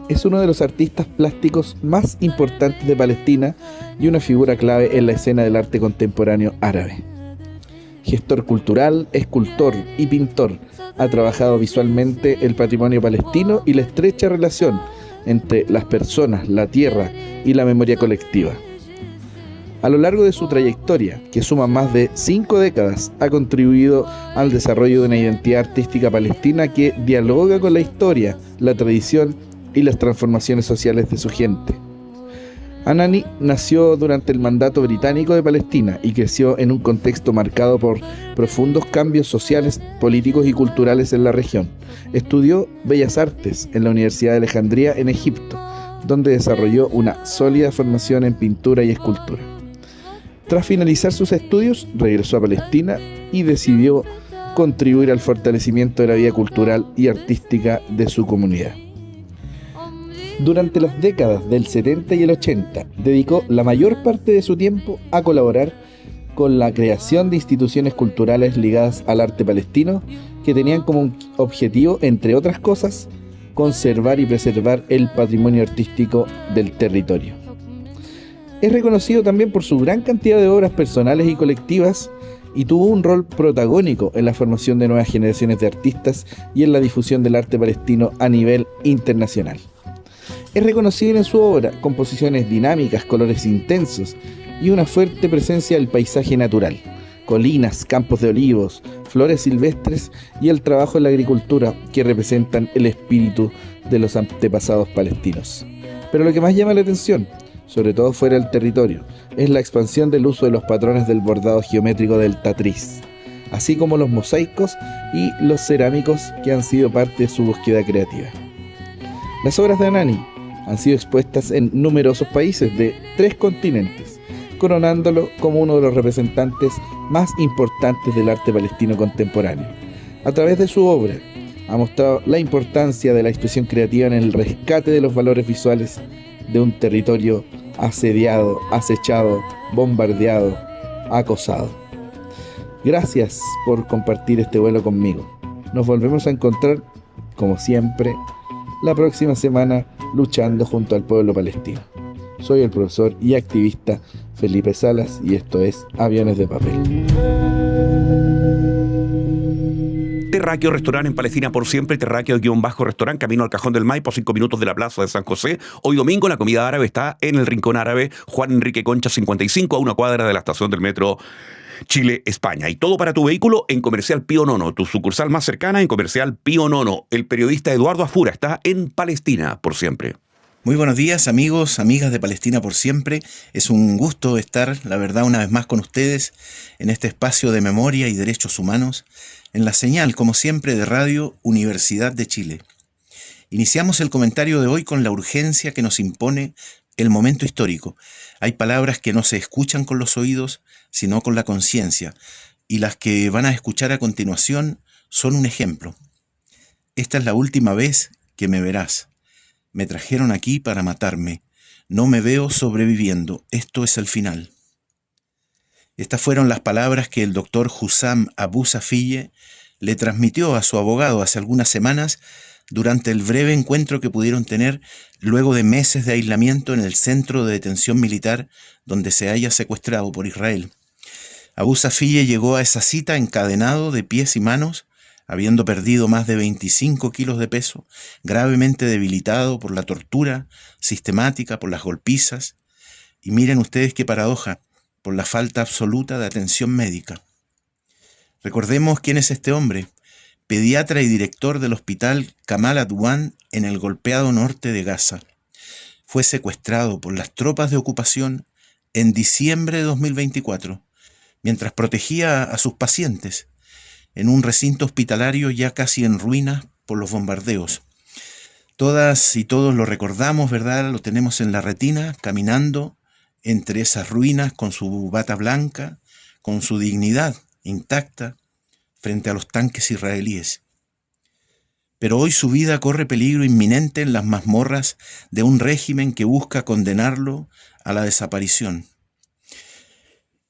es uno de los artistas plásticos más importantes de Palestina y una figura clave en la escena del arte contemporáneo árabe. Gestor cultural, escultor y pintor, ha trabajado visualmente el patrimonio palestino y la estrecha relación entre las personas, la tierra y la memoria colectiva. A lo largo de su trayectoria, que suma más de 5 décadas, ha contribuido al desarrollo de una identidad artística palestina que dialoga con la historia, la tradición y las transformaciones sociales de su gente. Anani nació durante el mandato británico de Palestina y creció en un contexto marcado por profundos cambios sociales, políticos y culturales en la región. Estudió Bellas Artes en la Universidad de Alejandría en Egipto, donde desarrolló una sólida formación en pintura y escultura. Tras finalizar sus estudios, regresó a Palestina y decidió contribuir al fortalecimiento de la vida cultural y artística de su comunidad. Durante las décadas del 70 y el 80, dedicó la mayor parte de su tiempo a colaborar con la creación de instituciones culturales ligadas al arte palestino que tenían como objetivo, entre otras cosas, conservar y preservar el patrimonio artístico del territorio. Es reconocido también por su gran cantidad de obras personales y colectivas y tuvo un rol protagónico en la formación de nuevas generaciones de artistas y en la difusión del arte palestino a nivel internacional. Es reconocido en su obra composiciones dinámicas, colores intensos y una fuerte presencia del paisaje natural, colinas, campos de olivos, flores silvestres y el trabajo en la agricultura que representan el espíritu de los antepasados palestinos. Pero lo que más llama la atención, sobre todo fuera del territorio, es la expansión del uso de los patrones del bordado geométrico del tatriz, así como los mosaicos y los cerámicos que han sido parte de su búsqueda creativa. Las obras de Anani han sido expuestas en numerosos países de 3 continentes, coronándolo como uno de los representantes más importantes del arte palestino contemporáneo. A través de su obra, ha mostrado la importancia de la expresión creativa en el rescate de los valores visuales de un territorio asediado, acechado, bombardeado, acosado. Gracias por compartir este vuelo conmigo. Nos volvemos a encontrar, como siempre, la próxima semana luchando junto al pueblo palestino. Soy el profesor y activista Felipe Salas y esto es Aviones de Papel. Terráqueo Restaurante en Palestina por siempre, Terráqueo-Restaurante, camino al Cajón del Maipo, 5 minutos de la Plaza de San José. Hoy domingo la comida árabe está en el Rincón Árabe, Juan Enrique Concha 55, a 1 cuadra de la estación del metro Chile, España. Y todo para tu vehículo en Comercial Pío Nono, tu sucursal más cercana en Comercial Pío Nono. El periodista Eduardo Afura está en Palestina por siempre. Muy buenos días, amigos, amigas de Palestina por siempre. Es un gusto estar, la verdad, una vez más con ustedes en este espacio de memoria y derechos humanos, en la señal, como siempre, de Radio Universidad de Chile. Iniciamos el comentario de hoy con la urgencia que nos impone el momento histórico. Hay palabras que no se escuchan con los oídos, sino con la conciencia, y las que van a escuchar a continuación son un ejemplo. Esta es la última vez que me verás. Me trajeron aquí para matarme. No me veo sobreviviendo. Esto es el final. Estas fueron las palabras que el doctor Hussam Abu Safiye le transmitió a su abogado hace algunas semanas durante el breve encuentro que pudieron tener luego de meses de aislamiento en el centro de detención militar donde se haya secuestrado por Israel. Abu Safiye llegó a esa cita encadenado de pies y manos, habiendo perdido más de 25 kilos de peso, gravemente debilitado por la tortura sistemática, por las golpizas, y miren ustedes qué paradoja, por la falta absoluta de atención médica. Recordemos quién es este hombre, pediatra y director del hospital Kamal Adwan en el golpeado norte de Gaza. Fue secuestrado por las tropas de ocupación en diciembre de 2024, mientras protegía a sus pacientes en un recinto hospitalario ya casi en ruinas por los bombardeos. Todas y todos lo recordamos, ¿verdad? Lo tenemos en la retina, caminando entre esas ruinas con su bata blanca, con su dignidad intacta frente a los tanques israelíes. Pero hoy su vida corre peligro inminente en las mazmorras de un régimen que busca condenarlo a la desaparición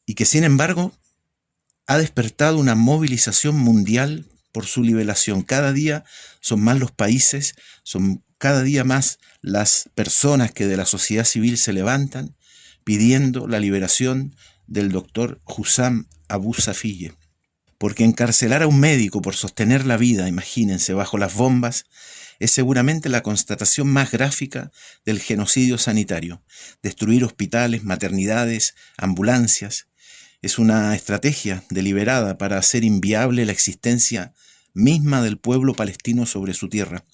y que, sin embargo, ha despertado una movilización mundial por su liberación. Cada día son más los países, son cada día más las personas que de la sociedad civil se levantan pidiendo la liberación del doctor Hussam Abu Safiye. Porque encarcelar a un médico por sostener la vida, imagínense, bajo las bombas, es seguramente la constatación más gráfica del genocidio sanitario. Destruir hospitales, maternidades, ambulancias, es una estrategia deliberada para hacer inviable la existencia misma del pueblo palestino sobre su tierra.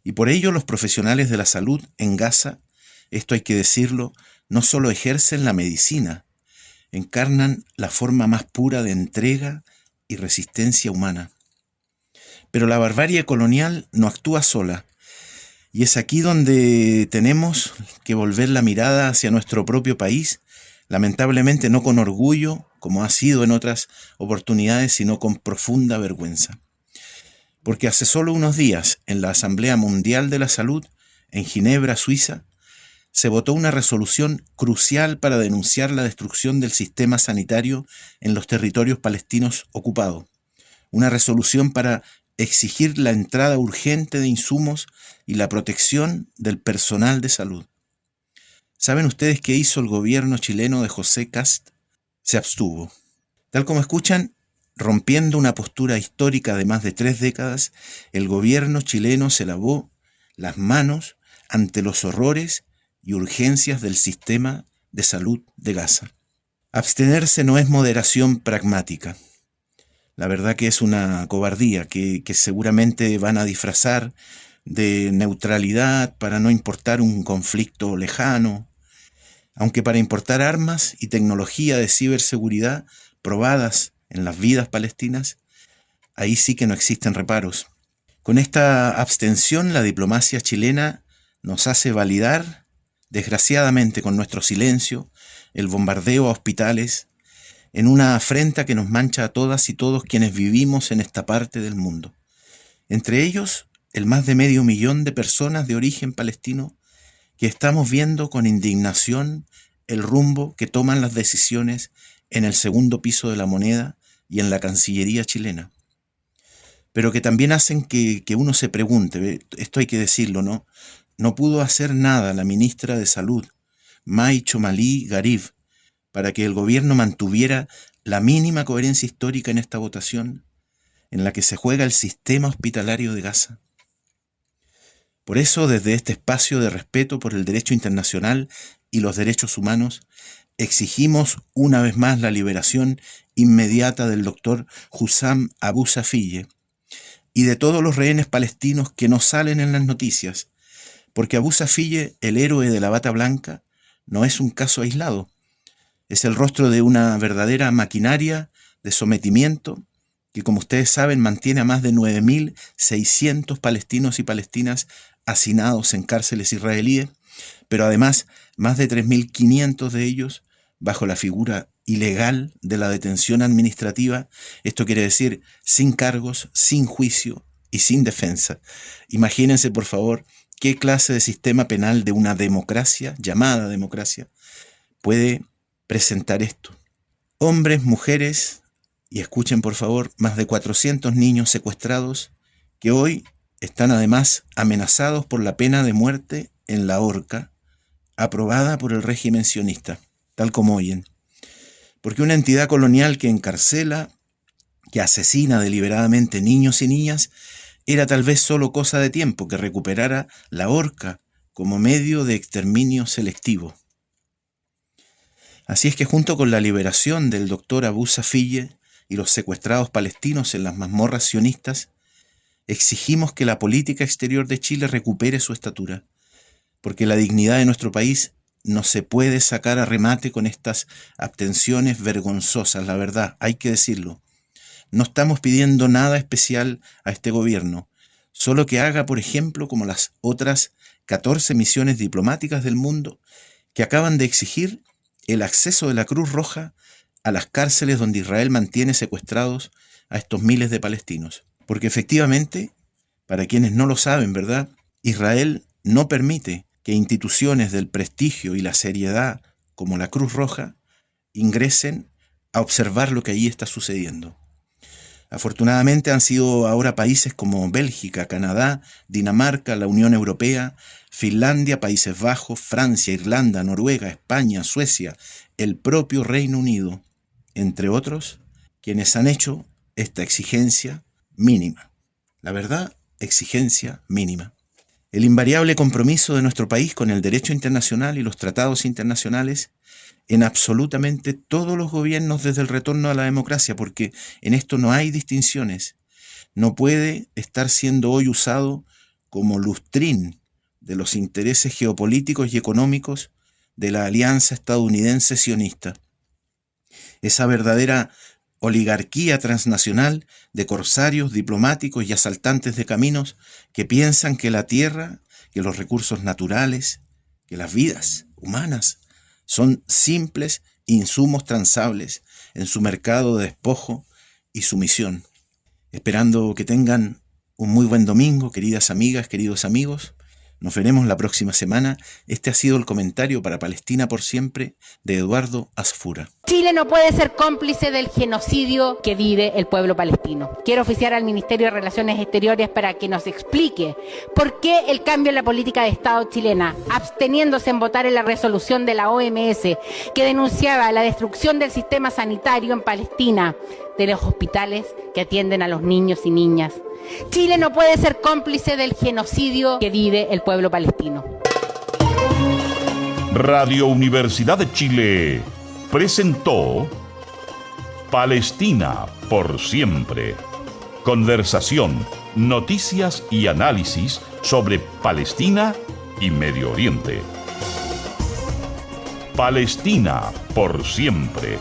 Y por ello los profesionales de la salud en Gaza, esto hay que decirlo, no solo ejercen la medicina, encarnan la forma más pura de entrega y resistencia humana. Pero la barbarie colonial no actúa sola, y es aquí donde tenemos que volver la mirada hacia nuestro propio país, lamentablemente no con orgullo, como ha sido en otras oportunidades, sino con profunda vergüenza. Porque hace solo unos días, en la Asamblea Mundial de la Salud, en Ginebra, Suiza, se votó una resolución crucial para denunciar la destrucción del sistema sanitario en los territorios palestinos ocupados. Una resolución para exigir la entrada urgente de insumos y la protección del personal de salud. ¿Saben ustedes qué hizo el gobierno chileno de José Kast? Se abstuvo. Tal como escuchan, rompiendo una postura histórica de más de 3 décadas, el gobierno chileno se lavó las manos ante los horrores y urgencias del sistema de salud de Gaza. Abstenerse no es moderación pragmática. La verdad que es una cobardía que seguramente van a disfrazar de neutralidad para no importar un conflicto lejano, aunque para importar armas y tecnología de ciberseguridad probadas en las vidas palestinas, ahí sí que no existen reparos. Con esta abstención, la diplomacia chilena nos hace validar, desgraciadamente con nuestro silencio, el bombardeo a hospitales, en una afrenta que nos mancha a todas y todos quienes vivimos en esta parte del mundo. Entre ellos, el más de 500.000 de personas de origen palestino que estamos viendo con indignación el rumbo que toman las decisiones en el segundo piso de la moneda y en la Cancillería chilena. Pero que también hacen que uno se pregunte, esto hay que decirlo, ¿no? No pudo hacer nada la ministra de Salud, May Chomalí Garib, para que el gobierno mantuviera la mínima coherencia histórica en esta votación, en la que se juega el sistema hospitalario de Gaza. Por eso, desde este espacio de respeto por el derecho internacional y los derechos humanos, exigimos una vez más la liberación inmediata del doctor Hussam Abu Safiye y de todos los rehenes palestinos que no salen en las noticias, porque Abu Safiye, el héroe de la bata blanca, no es un caso aislado. Es el rostro de una verdadera maquinaria de sometimiento que, como ustedes saben, mantiene a más de 9.600 palestinos y palestinas hacinados en cárceles israelíes, pero además más de 3.500 de ellos bajo la figura ilegal de la detención administrativa, esto quiere decir sin cargos, sin juicio y sin defensa. Imagínense, por favor, qué clase de sistema penal de una democracia, llamada democracia, puede presentar esto. Hombres, mujeres, y escuchen por favor, más de 400 niños secuestrados que hoy están además amenazados por la pena de muerte en la horca, aprobada por el régimen sionista, tal como oyen. Porque una entidad colonial que encarcela, que asesina deliberadamente niños y niñas, era tal vez solo cosa de tiempo que recuperara la horca como medio de exterminio selectivo. Así es que junto con la liberación del doctor Abu Safiyeh y los secuestrados palestinos en las mazmorras sionistas, exigimos que la política exterior de Chile recupere su estatura, porque la dignidad de nuestro país no se puede sacar a remate con estas abstenciones vergonzosas, la verdad, hay que decirlo. No estamos pidiendo nada especial a este gobierno, solo que haga, por ejemplo, como las otras 14 misiones diplomáticas del mundo que acaban de exigir el acceso de la Cruz Roja a las cárceles donde Israel mantiene secuestrados a estos miles de palestinos. Porque efectivamente, para quienes no lo saben, ¿verdad?, Israel no permite que instituciones del prestigio y la seriedad como la Cruz Roja ingresen a observar lo que allí está sucediendo. Afortunadamente han sido ahora países como Bélgica, Canadá, Dinamarca, la Unión Europea, Finlandia, Países Bajos, Francia, Irlanda, Noruega, España, Suecia, el propio Reino Unido, entre otros, quienes han hecho esta exigencia mínima. La verdad, exigencia mínima. El invariable compromiso de nuestro país con el derecho internacional y los tratados internacionales en absolutamente todos los gobiernos desde el retorno a la democracia, porque en esto no hay distinciones. No puede estar siendo hoy usado como lustrín de los intereses geopolíticos y económicos de la alianza estadounidense sionista. Esa verdadera oligarquía transnacional de corsarios, diplomáticos y asaltantes de caminos que piensan que la tierra, que los recursos naturales, que las vidas humanas son simples insumos transables en su mercado de despojo y sumisión. Esperando que tengan un muy buen domingo, queridas amigas, queridos amigos. Nos veremos la próxima semana. Este ha sido el comentario para Palestina por siempre de Eduardo Asfura. Chile no puede ser cómplice del genocidio que vive el pueblo palestino. Quiero oficiar al Ministerio de Relaciones Exteriores para que nos explique por qué el cambio en la política de Estado chilena, absteniéndose en votar en la resolución de la OMS que denunciaba la destrucción del sistema sanitario en Palestina, de los hospitales que atienden a los niños y niñas. Chile no puede ser cómplice del genocidio que vive el pueblo palestino. Radio Universidad de Chile presentó Palestina por siempre. Conversación, noticias y análisis sobre Palestina y Medio Oriente. Palestina por siempre.